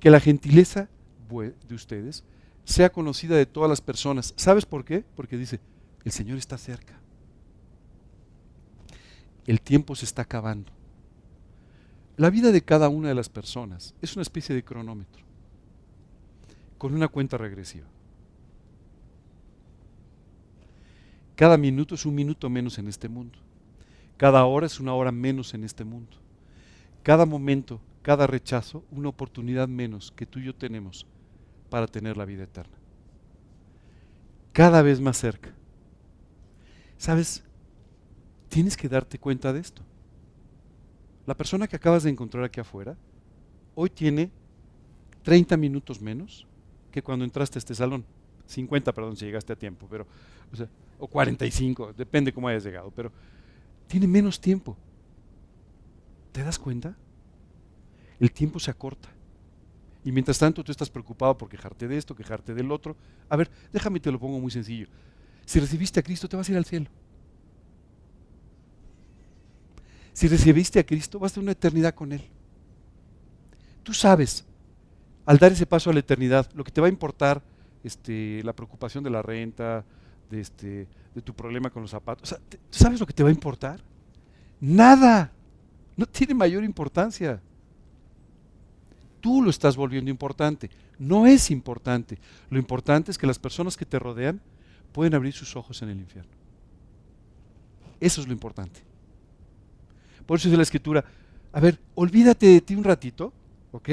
que la gentileza de ustedes sea conocida de todas las personas. ¿Sabes por qué? Porque dice, el Señor está cerca. El tiempo se está acabando. La vida de cada una de las personas es una especie de cronómetro, con una cuenta regresiva. Cada minuto es un minuto menos en este mundo. Cada hora es una hora menos en este mundo. Cada momento, cada rechazo, una oportunidad menos que tú y yo tenemos para tener la vida eterna. Cada vez más cerca. ¿Sabes? Tienes que darte cuenta de esto. La persona que acabas de encontrar aquí afuera, hoy tiene 30 minutos menos que cuando entraste a este salón. 50, perdón, si llegaste a tiempo, pero, o 45, depende cómo hayas llegado, pero tiene menos tiempo. ¿Te das cuenta? El tiempo se acorta. Y mientras tanto tú estás preocupado por quejarte de esto, quejarte del otro. A ver, déjame te lo pongo muy sencillo. Si recibiste a Cristo, te vas a ir al cielo. Si recibiste a Cristo, vas a tener una eternidad con Él. Tú sabes, al dar ese paso a la eternidad, lo que te va a importar, la preocupación de la renta, de tu problema con los zapatos. ¿Tú sabes lo que te va a importar? Nada. No tiene mayor importancia. Tú lo estás volviendo importante. No es importante. Lo importante es que las personas que te rodean pueden abrir sus ojos en el infierno. Eso es lo importante. Por eso dice la Escritura, a ver, olvídate de ti un ratito, ¿ok?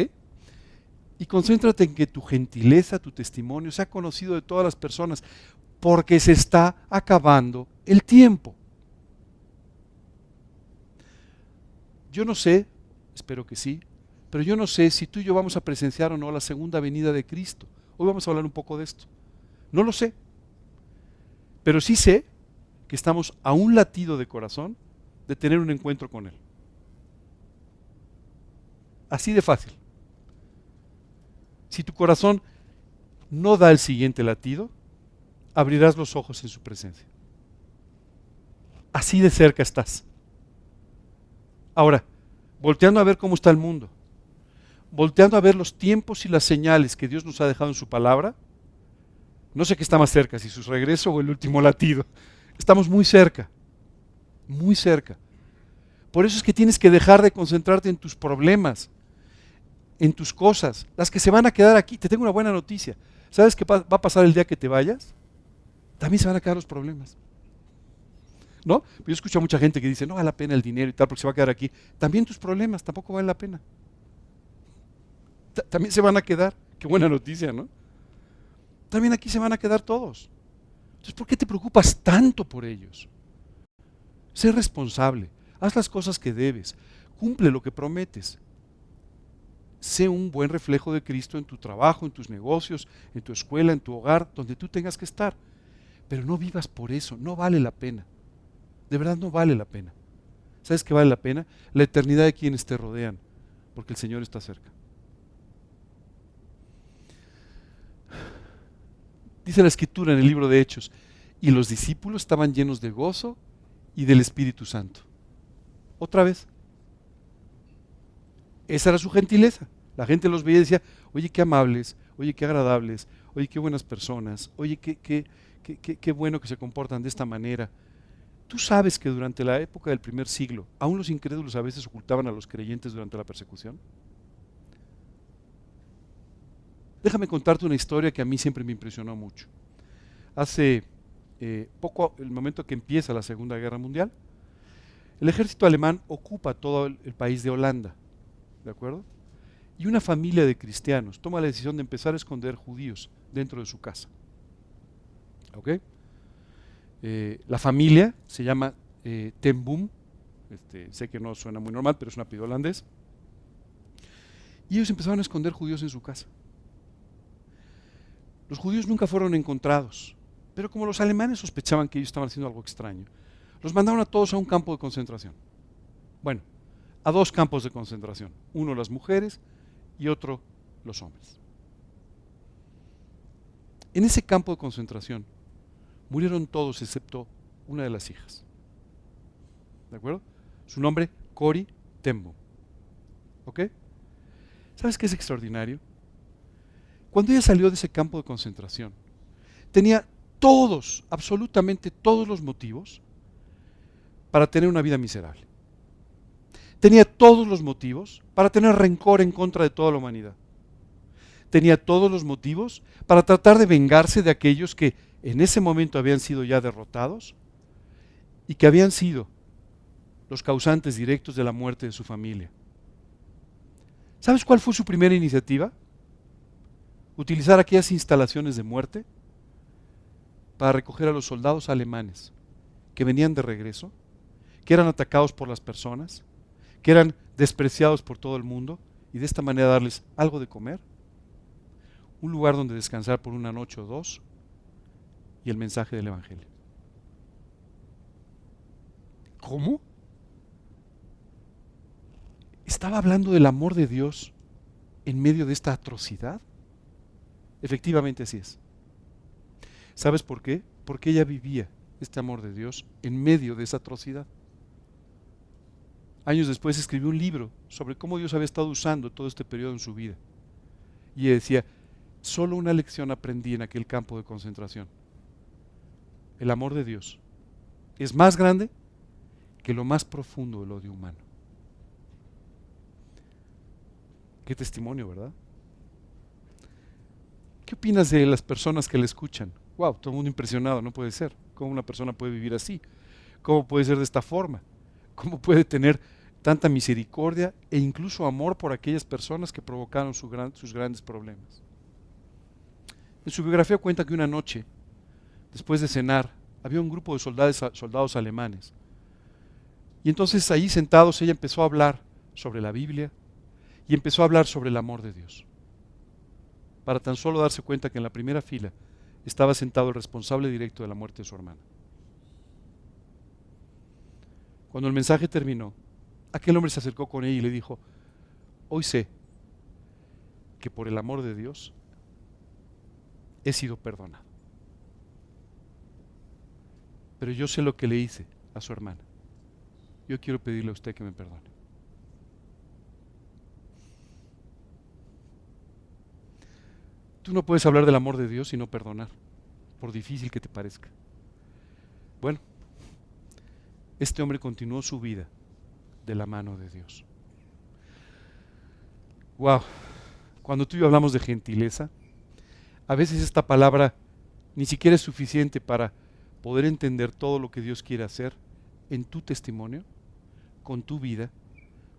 Y concéntrate en que tu gentileza, tu testimonio sea conocido de todas las personas, porque se está acabando el tiempo. Yo no sé, espero que sí, pero yo no sé si tú y yo vamos a presenciar o no la segunda venida de Cristo. Hoy vamos a hablar un poco de esto. No lo sé, pero sí sé que estamos a un latido de corazón de tener un encuentro con Él. Así de fácil. Si tu corazón no da el siguiente latido, abrirás los ojos en su presencia. Así de cerca estás. Ahora, volteando a ver cómo está el mundo, volteando a ver los tiempos y las señales que Dios nos ha dejado en su palabra, no sé qué está más cerca, si su regreso o el último latido. Estamos muy cerca, muy cerca. Por eso es que tienes que dejar de concentrarte en tus problemas, en tus cosas, las que se van a quedar aquí. Te tengo una buena noticia. ¿Sabes qué va a pasar el día que te vayas? También se van a quedar los problemas. ¿No? Yo escucho a mucha gente que dice, no vale la pena el dinero y tal, porque se va a quedar aquí. También tus problemas tampoco valen la pena. También se van a quedar. Qué buena noticia, ¿no? También aquí se van a quedar todos. Entonces, ¿por qué te preocupas tanto por ellos? Sé responsable. Haz las cosas que debes. Cumple lo que prometes. Sé un buen reflejo de Cristo en tu trabajo, en tus negocios, en tu escuela, en tu hogar, donde tú tengas que estar. Pero no vivas por eso, no vale la pena. De verdad no vale la pena. ¿Sabes qué vale la pena? La eternidad de quienes te rodean, porque el Señor está cerca. Dice la Escritura en el libro de Hechos, y los discípulos estaban llenos de gozo y del Espíritu Santo. Otra vez. Esa era su gentileza. La gente los veía y decía, oye, qué amables, oye, qué agradables, oye, qué buenas personas, oye, qué bueno que se comportan de esta manera. Tú sabes que durante la época del primer siglo, aún los incrédulos a veces ocultaban a los creyentes durante la persecución. Déjame contarte una historia que a mí siempre me impresionó mucho. Hace poco, el momento que empieza la Segunda Guerra Mundial, el ejército alemán ocupa todo el país de Holanda, ¿de acuerdo? Y una familia de cristianos toma la decisión de empezar a esconder judíos dentro de su casa. ¿Ok? La familia se llama Ten Boom, sé que no suena muy normal, pero es un apellido holandés. Y ellos empezaron a esconder judíos en su casa. Los judíos nunca fueron encontrados, pero como los alemanes sospechaban que ellos estaban haciendo algo extraño, los mandaron a todos a un campo de concentración. Bueno, a dos campos de concentración, uno las mujeres y otro los hombres. En ese campo de concentración murieron todos excepto una de las hijas. ¿De acuerdo? Su nombre, Corrie ten Boom. ¿Ok? ¿Sabes qué es extraordinario? Cuando ella salió de ese campo de concentración, tenía todos, absolutamente todos los motivos para tener una vida miserable. Tenía todos los motivos para tener rencor en contra de toda la humanidad. Tenía todos los motivos para tratar de vengarse de aquellos que en ese momento habían sido ya derrotados y que habían sido los causantes directos de la muerte de su familia. ¿Sabes cuál fue su primera iniciativa? Utilizar aquellas instalaciones de muerte para recoger a los soldados alemanes que venían de regreso, que eran atacados por las personas, que eran despreciados por todo el mundo, y de esta manera darles algo de comer, un lugar donde descansar por una noche o dos, y el mensaje del Evangelio. ¿Cómo? ¿Estaba hablando del amor de Dios en medio de esta atrocidad? Efectivamente así es. ¿Sabes por qué? Porque ella vivía este amor de Dios en medio de esa atrocidad. Años después escribió un libro sobre cómo Dios había estado usando todo este periodo en su vida. Y ella decía, solo una lección aprendí en aquel campo de concentración. El amor de Dios es más grande que lo más profundo del odio humano. Qué testimonio, ¿verdad? ¿Qué opinas de las personas que le escuchan? Wow, todo el mundo impresionado, no puede ser. ¿Cómo una persona puede vivir así? ¿Cómo puede ser de esta forma? ¿Cómo puede tener tanta misericordia e incluso amor por aquellas personas que provocaron sus grandes problemas? En su biografía cuenta que una noche, después de cenar, había un grupo de soldados alemanes. Y entonces ahí sentados ella empezó a hablar sobre la Biblia y empezó a hablar sobre el amor de Dios. Para tan solo darse cuenta que en la primera fila estaba sentado el responsable directo de la muerte de su hermana. Cuando el mensaje terminó, aquel hombre se acercó con ella y le dijo, hoy sé que por el amor de Dios he sido perdonado. Pero yo sé lo que le hice a su hermana. Yo quiero pedirle a usted que me perdone. Tú no puedes hablar del amor de Dios y no perdonar, por difícil que te parezca. Bueno, este hombre continuó su vida de la mano de Dios. Wow, cuando tú y yo hablamos de gentileza, a veces esta palabra ni siquiera es suficiente para poder entender todo lo que Dios quiere hacer en tu testimonio, con tu vida,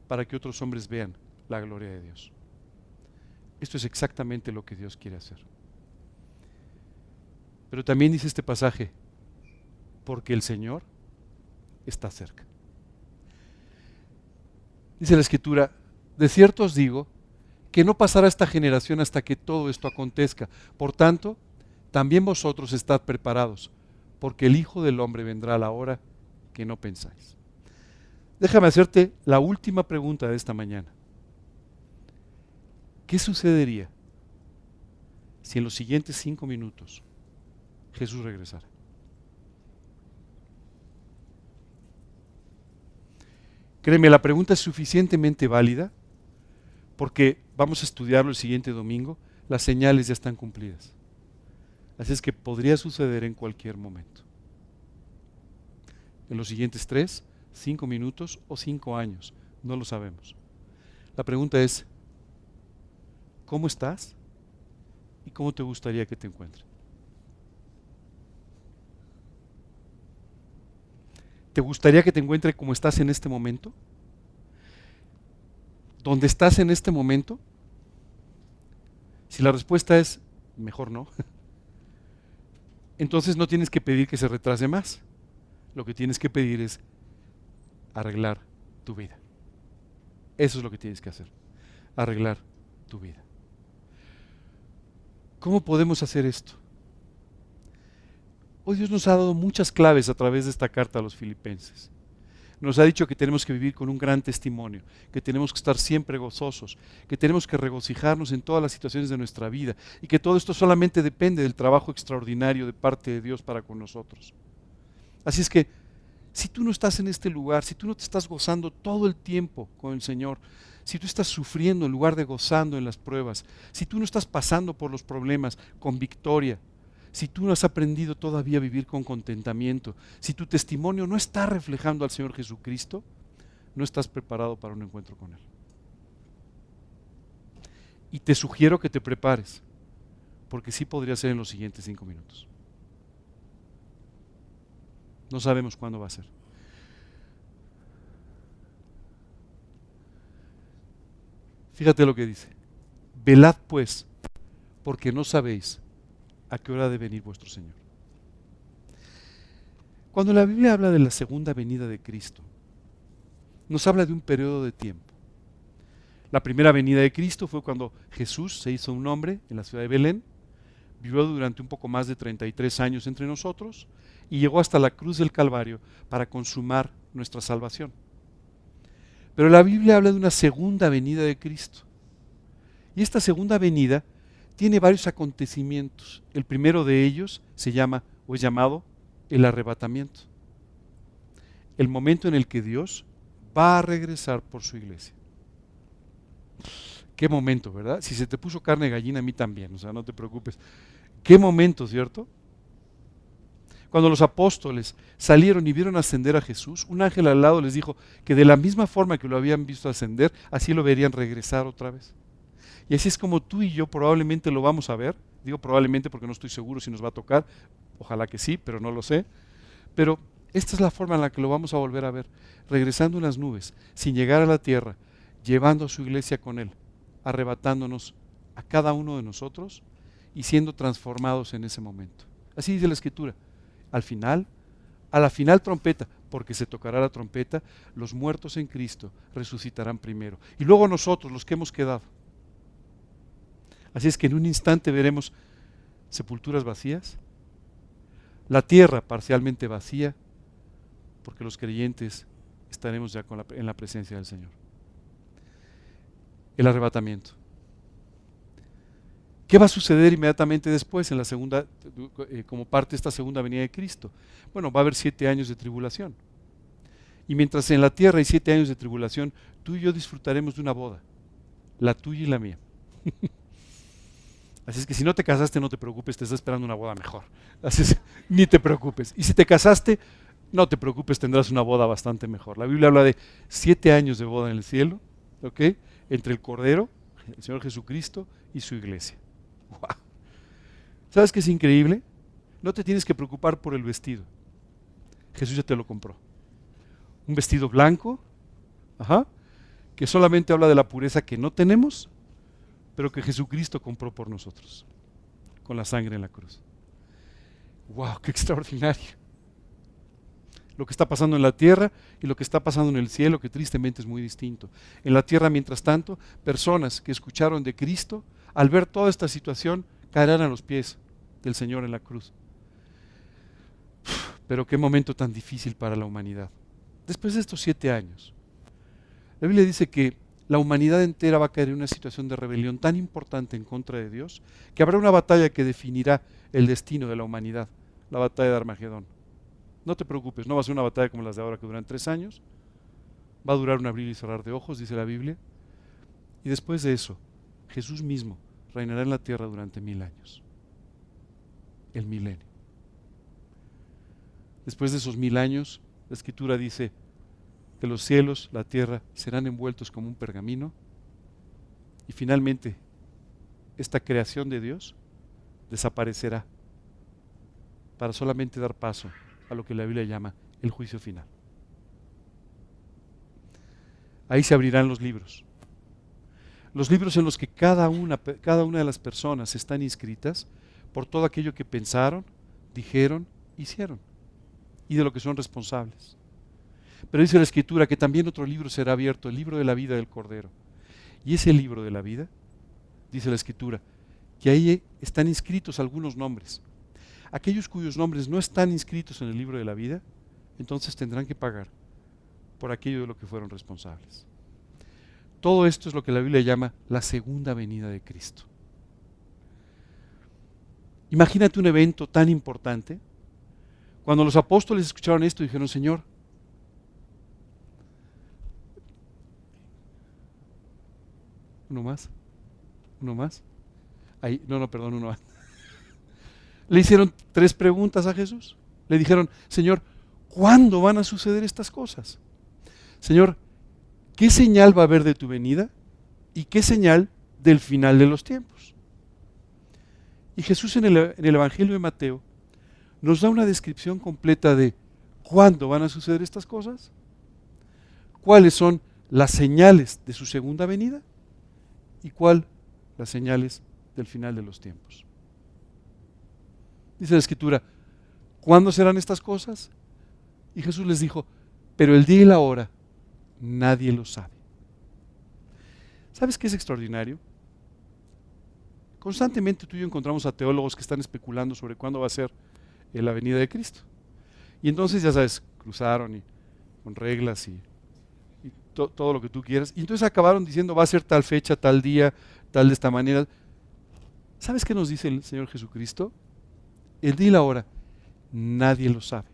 para que otros hombres vean la gloria de Dios. Esto es exactamente lo que Dios quiere hacer. Pero también dice este pasaje, porque el Señor está cerca. Dice la Escritura, de cierto os digo, que no pasará esta generación hasta que todo esto acontezca. Por tanto, también vosotros estad preparados, porque el Hijo del Hombre vendrá a la hora que no pensáis. Déjame hacerte la última pregunta de esta mañana. ¿Qué sucedería si en los siguientes 5 minutos Jesús regresara? Créeme, la pregunta es suficientemente válida porque vamos a estudiarlo el siguiente domingo. Las señales ya están cumplidas. Así es que podría suceder en cualquier momento. En los siguientes 3, 5 minutos o 5 años. No lo sabemos. La pregunta es, ¿cómo estás? ¿Y cómo te gustaría que te encuentre? ¿Te gustaría que te encuentre como estás en este momento? ¿Dónde estás en este momento? Si la respuesta es, mejor no, entonces no tienes que pedir que se retrase más. Lo que tienes que pedir es arreglar tu vida. Eso es lo que tienes que hacer, arreglar tu vida. ¿Cómo podemos hacer esto? Hoy Dios nos ha dado muchas claves a través de esta carta a los Filipenses. Nos ha dicho que tenemos que vivir con un gran testimonio, que tenemos que estar siempre gozosos, que tenemos que regocijarnos en todas las situaciones de nuestra vida y que todo esto solamente depende del trabajo extraordinario de parte de Dios para con nosotros. Así es que, si tú no estás en este lugar, si tú no te estás gozando todo el tiempo con el Señor, si tú estás sufriendo en lugar de gozando en las pruebas, si tú no estás pasando por los problemas con victoria, si tú no has aprendido todavía a vivir con contentamiento, si tu testimonio no está reflejando al Señor Jesucristo, no estás preparado para un encuentro con Él. Y te sugiero que te prepares, porque sí podría ser en los siguientes 5 minutos. No sabemos cuándo va a ser. Fíjate lo que dice. Velad pues, porque no sabéis a qué hora ha de venir vuestro Señor. Cuando la Biblia habla de la segunda venida de Cristo, nos habla de un periodo de tiempo. La primera venida de Cristo fue cuando Jesús se hizo un hombre en la ciudad de Belén, vivió durante un poco más de 33 años entre nosotros y llegó hasta la cruz del Calvario para consumar nuestra salvación. Pero la Biblia habla de una segunda venida de Cristo. Y esta segunda venida tiene varios acontecimientos. El primero de ellos se llama, o es llamado, el arrebatamiento. El momento en el que Dios va a regresar por su iglesia. Qué momento, ¿verdad? Si se te puso carne de gallina, a mí también, o sea, no te preocupes. Qué momento, ¿cierto? Cuando los apóstoles salieron y vieron ascender a Jesús, un ángel al lado les dijo que de la misma forma que lo habían visto ascender, así lo verían regresar otra vez. Y así es como tú y yo probablemente lo vamos a ver. Digo probablemente porque no estoy seguro si nos va a tocar. Ojalá que sí, pero no lo sé. Pero esta es la forma en la que lo vamos a volver a ver. Regresando en las nubes, sin llegar a la tierra, llevando a su iglesia con Él, arrebatándonos a cada uno de nosotros y siendo transformados en ese momento. Así dice la Escritura. Al final, a la final trompeta, porque se tocará la trompeta, los muertos en Cristo resucitarán primero. Y luego nosotros, los que hemos quedado. Así es que en un instante veremos sepulturas vacías, la tierra parcialmente vacía, porque los creyentes estaremos ya en la presencia del Señor. El arrebatamiento. ¿Qué va a suceder inmediatamente después en la segunda, como parte de esta segunda venida de Cristo? Bueno, va a haber 7 años de tribulación. Y mientras en la tierra hay 7 años de tribulación, tú y yo disfrutaremos de una boda, la tuya y la mía. Así es que si no te casaste, no te preocupes, te está esperando una boda mejor. Así es, ni te preocupes. Y si te casaste, no te preocupes, tendrás una boda bastante mejor. La Biblia habla de 7 años de boda en el cielo, ¿ok? Entre el Cordero, el Señor Jesucristo y su iglesia. ¡Wow! ¿Sabes qué es increíble? No te tienes que preocupar por el vestido. Jesús ya te lo compró. Un vestido blanco, que solamente habla de la pureza que no tenemos, pero que Jesucristo compró por nosotros, con la sangre en la cruz. ¡Wow! ¡Qué extraordinario! Lo que está pasando en la tierra y lo que está pasando en el cielo, que tristemente es muy distinto. En la tierra, mientras tanto, personas que escucharon de Cristo, al ver toda esta situación, caerán a los pies del Señor en la cruz. Pero qué momento tan difícil para la humanidad. Después de estos 7 años, la Biblia dice que la humanidad entera va a caer en una situación de rebelión tan importante en contra de Dios, que habrá una batalla que definirá el destino de la humanidad, la batalla de Armagedón. No te preocupes, no va a ser una batalla como las de ahora que duran 3 años, va a durar un abrir y cerrar de ojos, dice la Biblia, y después de eso, Jesús mismo reinará en la tierra durante 1000 años, el milenio. Después de esos 1000 años, la Escritura dice que los cielos, la tierra, serán envueltos como un pergamino y finalmente esta creación de Dios desaparecerá para solamente dar paso a lo que la Biblia llama el juicio final. Ahí se abrirán los libros en los que cada una de las personas están inscritas por todo aquello que pensaron, dijeron, hicieron y de lo que son responsables. Pero dice la Escritura que también otro libro será abierto, el libro de la vida del Cordero. Y ese libro de la vida, dice la Escritura, que ahí están inscritos algunos nombres. Aquellos cuyos nombres no están inscritos en el libro de la vida, entonces tendrán que pagar por aquello de lo que fueron responsables. Todo esto es lo que la Biblia llama la segunda venida de Cristo. Imagínate un evento tan importante Cuando los apóstoles escucharon esto, dijeron, Señor, uno más. Ahí, perdón, uno más. Le hicieron 3 preguntas a Jesús. Le dijeron, Señor, ¿cuándo van a suceder estas cosas? Señor, ¿qué señal va a haber de tu venida? ¿Y qué señal del final de los tiempos? Y Jesús en el Evangelio de Mateo nos da una descripción completa de cuándo van a suceder estas cosas, cuáles son las señales de su segunda venida y cuáles las señales del final de los tiempos. Dice la Escritura, ¿cuándo serán estas cosas? Y Jesús les dijo, pero el día y la hora nadie lo sabe. ¿Sabes qué es extraordinario? Constantemente tú y yo encontramos a teólogos que están especulando sobre cuándo va a ser la venida de Cristo. Y entonces, ya sabes, cruzaron y con reglas y todo lo que tú quieras. Y entonces acabaron diciendo, va a ser tal fecha, tal día, tal de esta manera. ¿Sabes qué nos dice el Señor Jesucristo? El día y la hora, nadie lo sabe.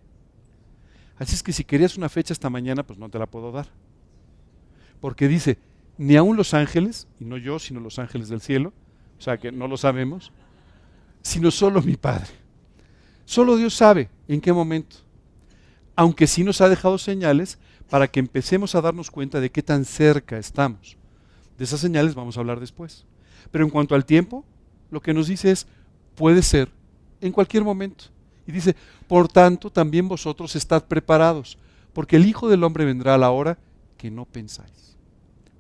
Así es que si querías una fecha esta mañana, pues no te la puedo dar. Porque dice, ni aun los ángeles, y no yo, sino los ángeles del cielo, o sea que no lo sabemos, sino solo mi Padre. Solo Dios sabe en qué momento. Aunque sí nos ha dejado señales para que empecemos a darnos cuenta de qué tan cerca estamos. De esas señales vamos a hablar después. Pero en cuanto al tiempo, lo que nos dice es, puede ser en cualquier momento. Y dice, por tanto, también vosotros estad preparados, porque el Hijo del Hombre vendrá a la hora que no pensáis.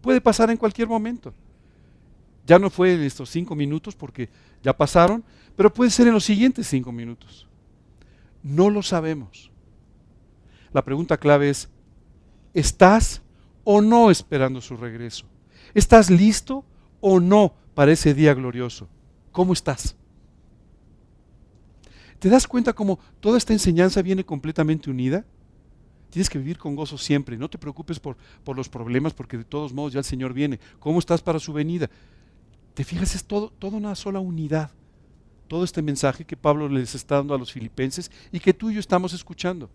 Puede pasar en cualquier momento. Ya no fue en estos 5 minutos porque ya pasaron, pero puede ser en los siguientes 5 minutos. No lo sabemos. La pregunta clave es, ¿estás o no esperando su regreso? ¿Estás listo o no para ese día glorioso? ¿Cómo estás? ¿Te das cuenta cómo toda esta enseñanza viene completamente unida? Tienes que vivir con gozo siempre. No te preocupes por los problemas, porque de todos modos ya el Señor viene. ¿Cómo estás para su venida? ¿Te fijas? Es toda una sola unidad. Todo este mensaje que Pablo les está dando a los filipenses y que tú y yo estamos escuchando.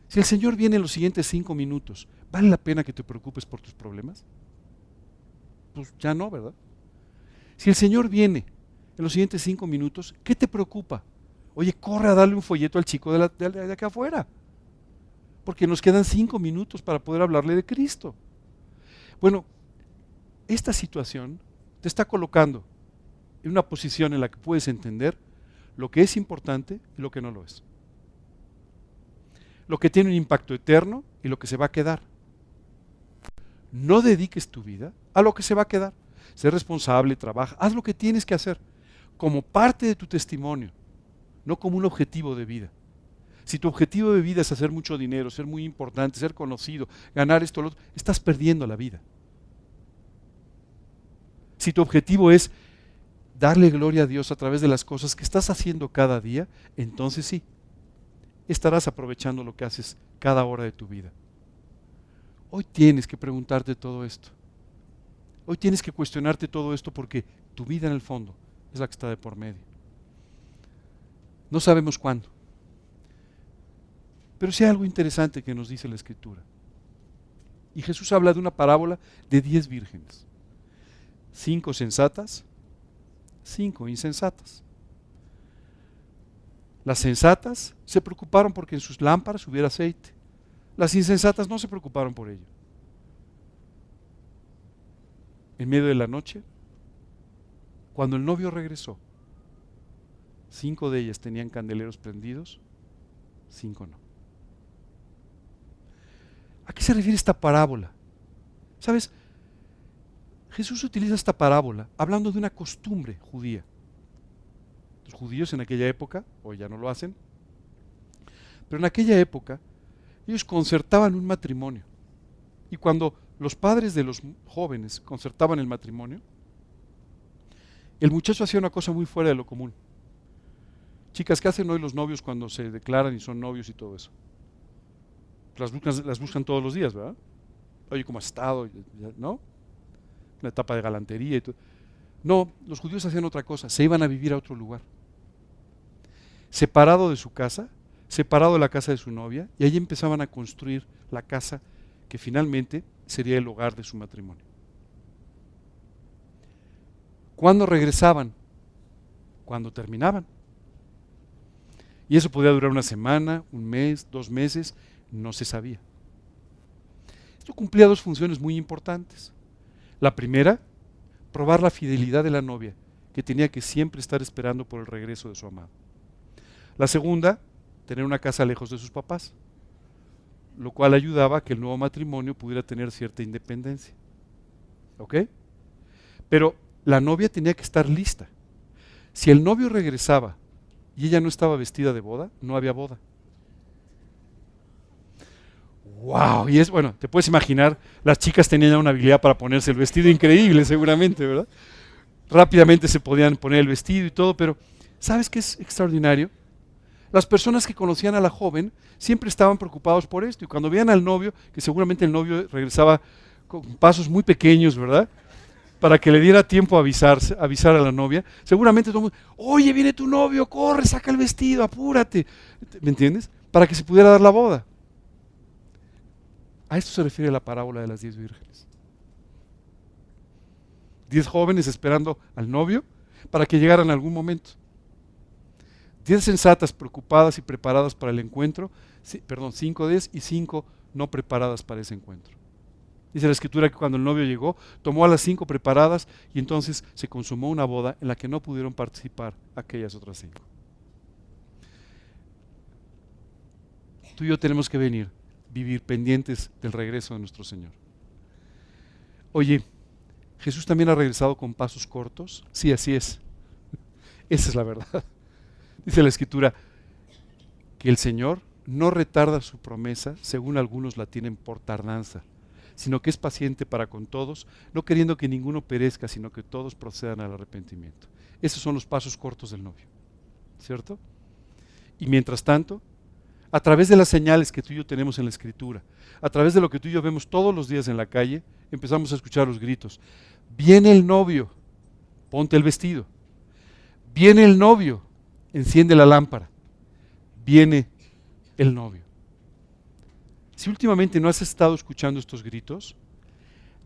Si el Señor viene en los siguientes 5 minutos, ¿vale la pena que te preocupes por tus problemas? Pues ya no, ¿verdad? Si el Señor viene en los siguientes 5 minutos, ¿qué te preocupa? Oye, corre a darle un folleto al chico de acá afuera, porque nos quedan 5 minutos para poder hablarle de Cristo. Bueno, esta situación te está colocando en una posición en la que puedes entender lo que es importante y lo que no lo es. Lo que tiene un impacto eterno y lo que se va a quedar. No dediques tu vida a lo que se va a quedar. Sé responsable, trabaja, haz lo que tienes que hacer como parte de tu testimonio, no como un objetivo de vida. Si tu objetivo de vida es hacer mucho dinero, ser muy importante, ser conocido, ganar esto o lo otro, estás perdiendo la vida. Si tu objetivo es darle gloria a Dios a través de las cosas que estás haciendo cada día, entonces sí, estarás aprovechando lo que haces cada hora de tu vida. Hoy tienes que preguntarte todo esto. Hoy tienes que cuestionarte todo esto porque tu vida en el fondo es la que está de por medio. No sabemos cuándo. Pero sí hay algo interesante que nos dice la Escritura. Y Jesús habla de una parábola de 10 vírgenes. 5 sensatas, 5 insensatas. Las sensatas se preocuparon porque en sus lámparas hubiera aceite. Las insensatas no se preocuparon por ello. En medio de la noche, cuando el novio regresó, 5 de ellas tenían candeleros prendidos, 5 no. ¿A qué se refiere esta parábola? ¿Sabes? Jesús utiliza esta parábola hablando de una costumbre judía. Los judíos en aquella época, hoy ya no lo hacen, pero en aquella época ellos concertaban un matrimonio. Y cuando los padres de los jóvenes concertaban el matrimonio, el muchacho hacía una cosa muy fuera de lo común. Chicas, ¿qué hacen hoy los novios cuando se declaran y son novios y todo eso? Las buscan todos los días, ¿verdad? Oye, ¿cómo has estado? ¿No? Una etapa de galantería y todo. No, los judíos hacían otra cosa, se iban a vivir a otro lugar. separado de su casa, separado de la casa de su novia, y allí empezaban a construir la casa que finalmente sería el hogar de su matrimonio. ¿Cuándo regresaban? Cuando terminaban. Y eso podía durar una semana, un mes, 2 meses, no se sabía. Esto cumplía 2 funciones muy importantes. La primera, probar la fidelidad de la novia, que tenía que siempre estar esperando por el regreso de su amado. La segunda, tener una casa lejos de sus papás, lo cual ayudaba a que el nuevo matrimonio pudiera tener cierta independencia. ¿Ok? Pero la novia tenía que estar lista. Si el novio regresaba y ella no estaba vestida de boda, no había boda. ¡Wow! Y es, bueno, te puedes imaginar, las chicas tenían una habilidad para ponerse el vestido increíble, seguramente, ¿verdad? Rápidamente se podían poner el vestido y todo, pero ¿sabes qué es extraordinario? Las personas que conocían a la joven siempre estaban preocupados por esto, y cuando veían al novio, que seguramente el novio regresaba con pasos muy pequeños, ¿verdad?, para que le diera tiempo a avisar a la novia, seguramente todo el mundo, oye, viene tu novio, corre, saca el vestido, apúrate, ¿me entiendes? Para que se pudiera dar la boda. A esto se refiere la parábola de las 10 vírgenes. 10 jóvenes esperando al novio para que llegara en algún momento. 10 sensatas, preocupadas y preparadas para el encuentro, 5 de ellas y 5 no preparadas para ese encuentro. Dice la Escritura que cuando el novio llegó, tomó a las 5 preparadas y entonces se consumó una boda en la que no pudieron participar aquellas otras 5. Tú y yo tenemos que vivir pendientes del regreso de nuestro Señor. Oye, ¿Jesús también ha regresado con pasos cortos? Sí, así es. Esa es la verdad. Dice la Escritura que el Señor no retarda su promesa, según algunos la tienen por tardanza, sino que es paciente para con todos, no queriendo que ninguno perezca, sino que todos procedan al arrepentimiento. Esos son los pasos cortos del novio, ¿cierto? Y mientras tanto, a través de las señales que tú y yo tenemos en la Escritura, a través de lo que tú y yo vemos todos los días en la calle, empezamos a escuchar los gritos. Viene el novio, ponte el vestido. Viene el novio, enciende la lámpara. Viene el novio. Si últimamente no has estado escuchando estos gritos,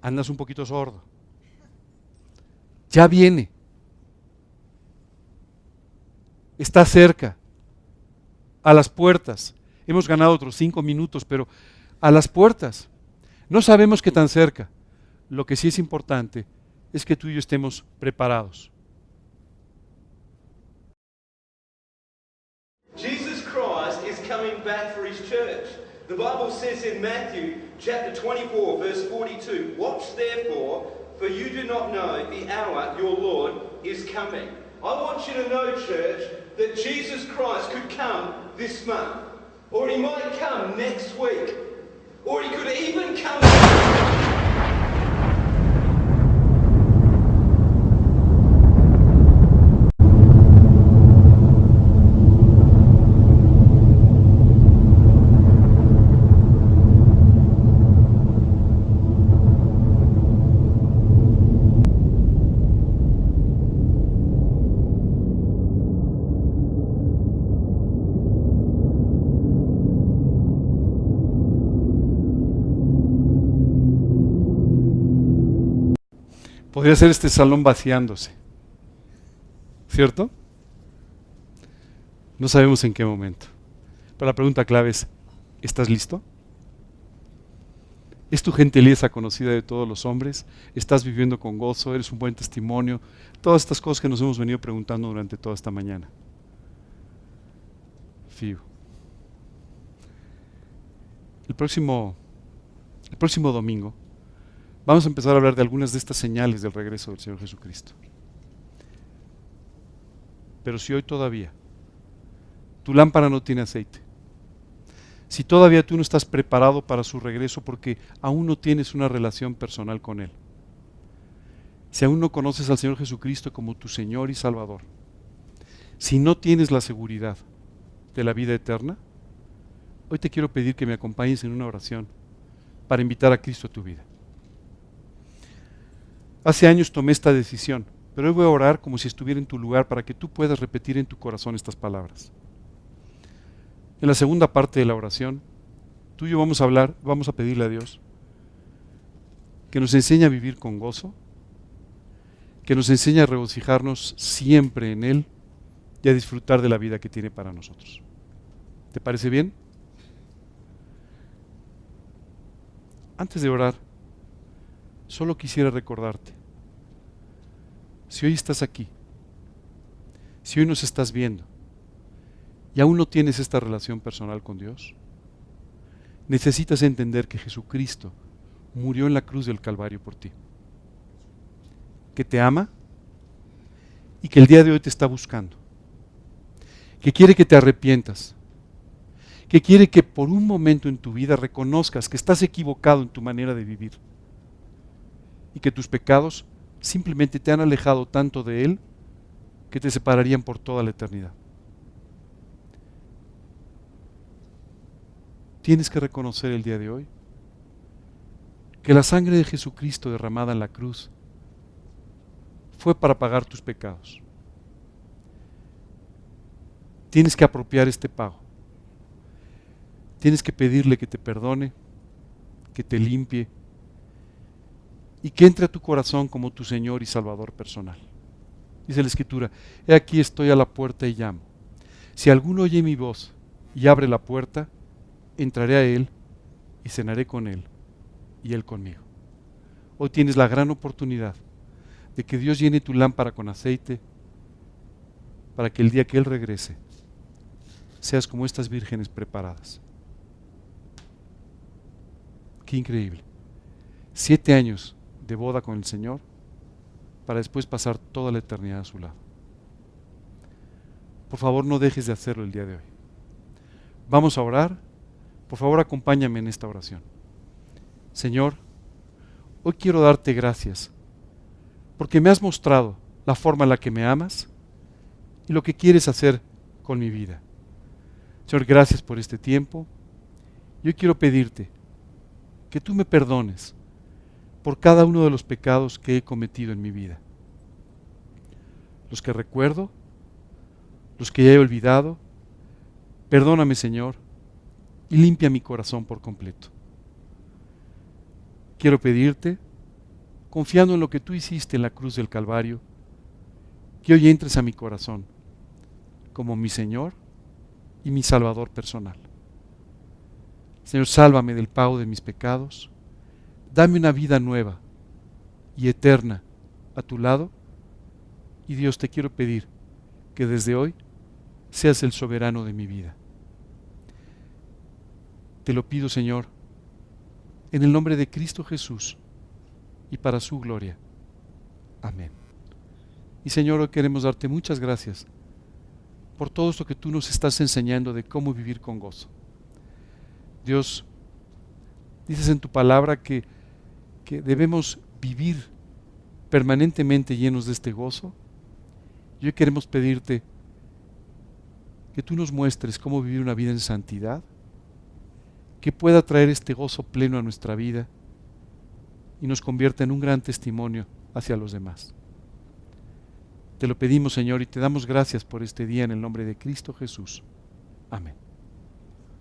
andas un poquito sordo. Ya viene. Está cerca. A las puertas. Hemos ganado otros 5 minutos, pero a las puertas. No sabemos qué tan cerca. Lo que sí es importante es que tú y yo estemos preparados. Jesus Christ is coming back for his church. The Bible says in Matthew chapter 24 verse 42, "Watch therefore, for you do not know the hour your Lord is coming." I want you to know, church, that Jesus Christ could come this month, or he might come next week, or he could even come Podría ser este salón vaciándose, ¿cierto? No sabemos en qué momento. Pero la pregunta clave es, ¿estás listo? ¿Es tu gentileza conocida de todos los hombres? ¿Estás viviendo con gozo? ¿Eres un buen testimonio? Todas estas cosas que nos hemos venido preguntando durante toda esta mañana. Fío. El próximo domingo vamos a empezar a hablar de algunas de estas señales del regreso del Señor Jesucristo. Pero si hoy todavía tu lámpara no tiene aceite, si todavía tú no estás preparado para su regreso porque aún no tienes una relación personal con Él, si aún no conoces al Señor Jesucristo como tu Señor y Salvador, si no tienes la seguridad de la vida eterna, hoy te quiero pedir que me acompañes en una oración para invitar a Cristo a tu vida. Hace años tomé esta decisión, pero hoy voy a orar como si estuviera en tu lugar para que tú puedas repetir en tu corazón estas palabras. En la segunda parte de la oración, tú y yo vamos a pedirle a Dios que nos enseñe a vivir con gozo, que nos enseñe a regocijarnos siempre en Él y a disfrutar de la vida que tiene para nosotros. ¿Te parece bien? Antes de orar, solo quisiera recordarte, si hoy estás aquí, si hoy nos estás viendo y aún no tienes esta relación personal con Dios, necesitas entender que Jesucristo murió en la cruz del Calvario por ti, que te ama y que el día de hoy te está buscando, que quiere que te arrepientas, que quiere que por un momento en tu vida reconozcas que estás equivocado en tu manera de vivir y que tus pecados simplemente te han alejado tanto de Él que te separarían por toda la eternidad. Tienes que reconocer el día de hoy que la sangre de Jesucristo derramada en la cruz fue para pagar tus pecados. Tienes que apropiar este pago. Tienes que pedirle que te perdone, que te limpie y que entre a tu corazón como tu Señor y Salvador personal. Dice la Escritura, he aquí estoy a la puerta y llamo. Si alguno oye mi voz y abre la puerta, entraré a Él y cenaré con Él y Él conmigo. Hoy tienes la gran oportunidad de que Dios llene tu lámpara con aceite para que el día que Él regrese seas como estas vírgenes preparadas. Qué increíble. 7 años de boda con el Señor para después pasar toda la eternidad a su lado. Por favor, no dejes de hacerlo el día de hoy. Vamos a orar. Por favor, acompáñame en esta oración. Señor, hoy quiero darte gracias porque me has mostrado la forma en la que me amas y lo que quieres hacer con mi vida. Señor, gracias por este tiempo. Yo quiero pedirte que tú me perdones por cada uno de los pecados que he cometido en mi vida. Los que recuerdo, los que ya he olvidado. Perdóname, Señor, y limpia mi corazón por completo. Quiero pedirte, confiando en lo que tú hiciste en la cruz del Calvario, que hoy entres a mi corazón como mi Señor y mi Salvador personal. Señor, sálvame del pago de mis pecados, dame una vida nueva y eterna a tu lado, y Dios, te quiero pedir que desde hoy seas el soberano de mi vida. Te lo pido, Señor, en el nombre de Cristo Jesús y para su gloria. Amén. Y Señor, hoy queremos darte muchas gracias por todo esto que tú nos estás enseñando de cómo vivir con gozo. Dios, dices en tu palabra que debemos vivir permanentemente llenos de este gozo. Y hoy queremos pedirte que tú nos muestres cómo vivir una vida en santidad, que pueda traer este gozo pleno a nuestra vida y nos convierta en un gran testimonio hacia los demás. Te lo pedimos, Señor, y te damos gracias por este día en el nombre de Cristo Jesús. Amén.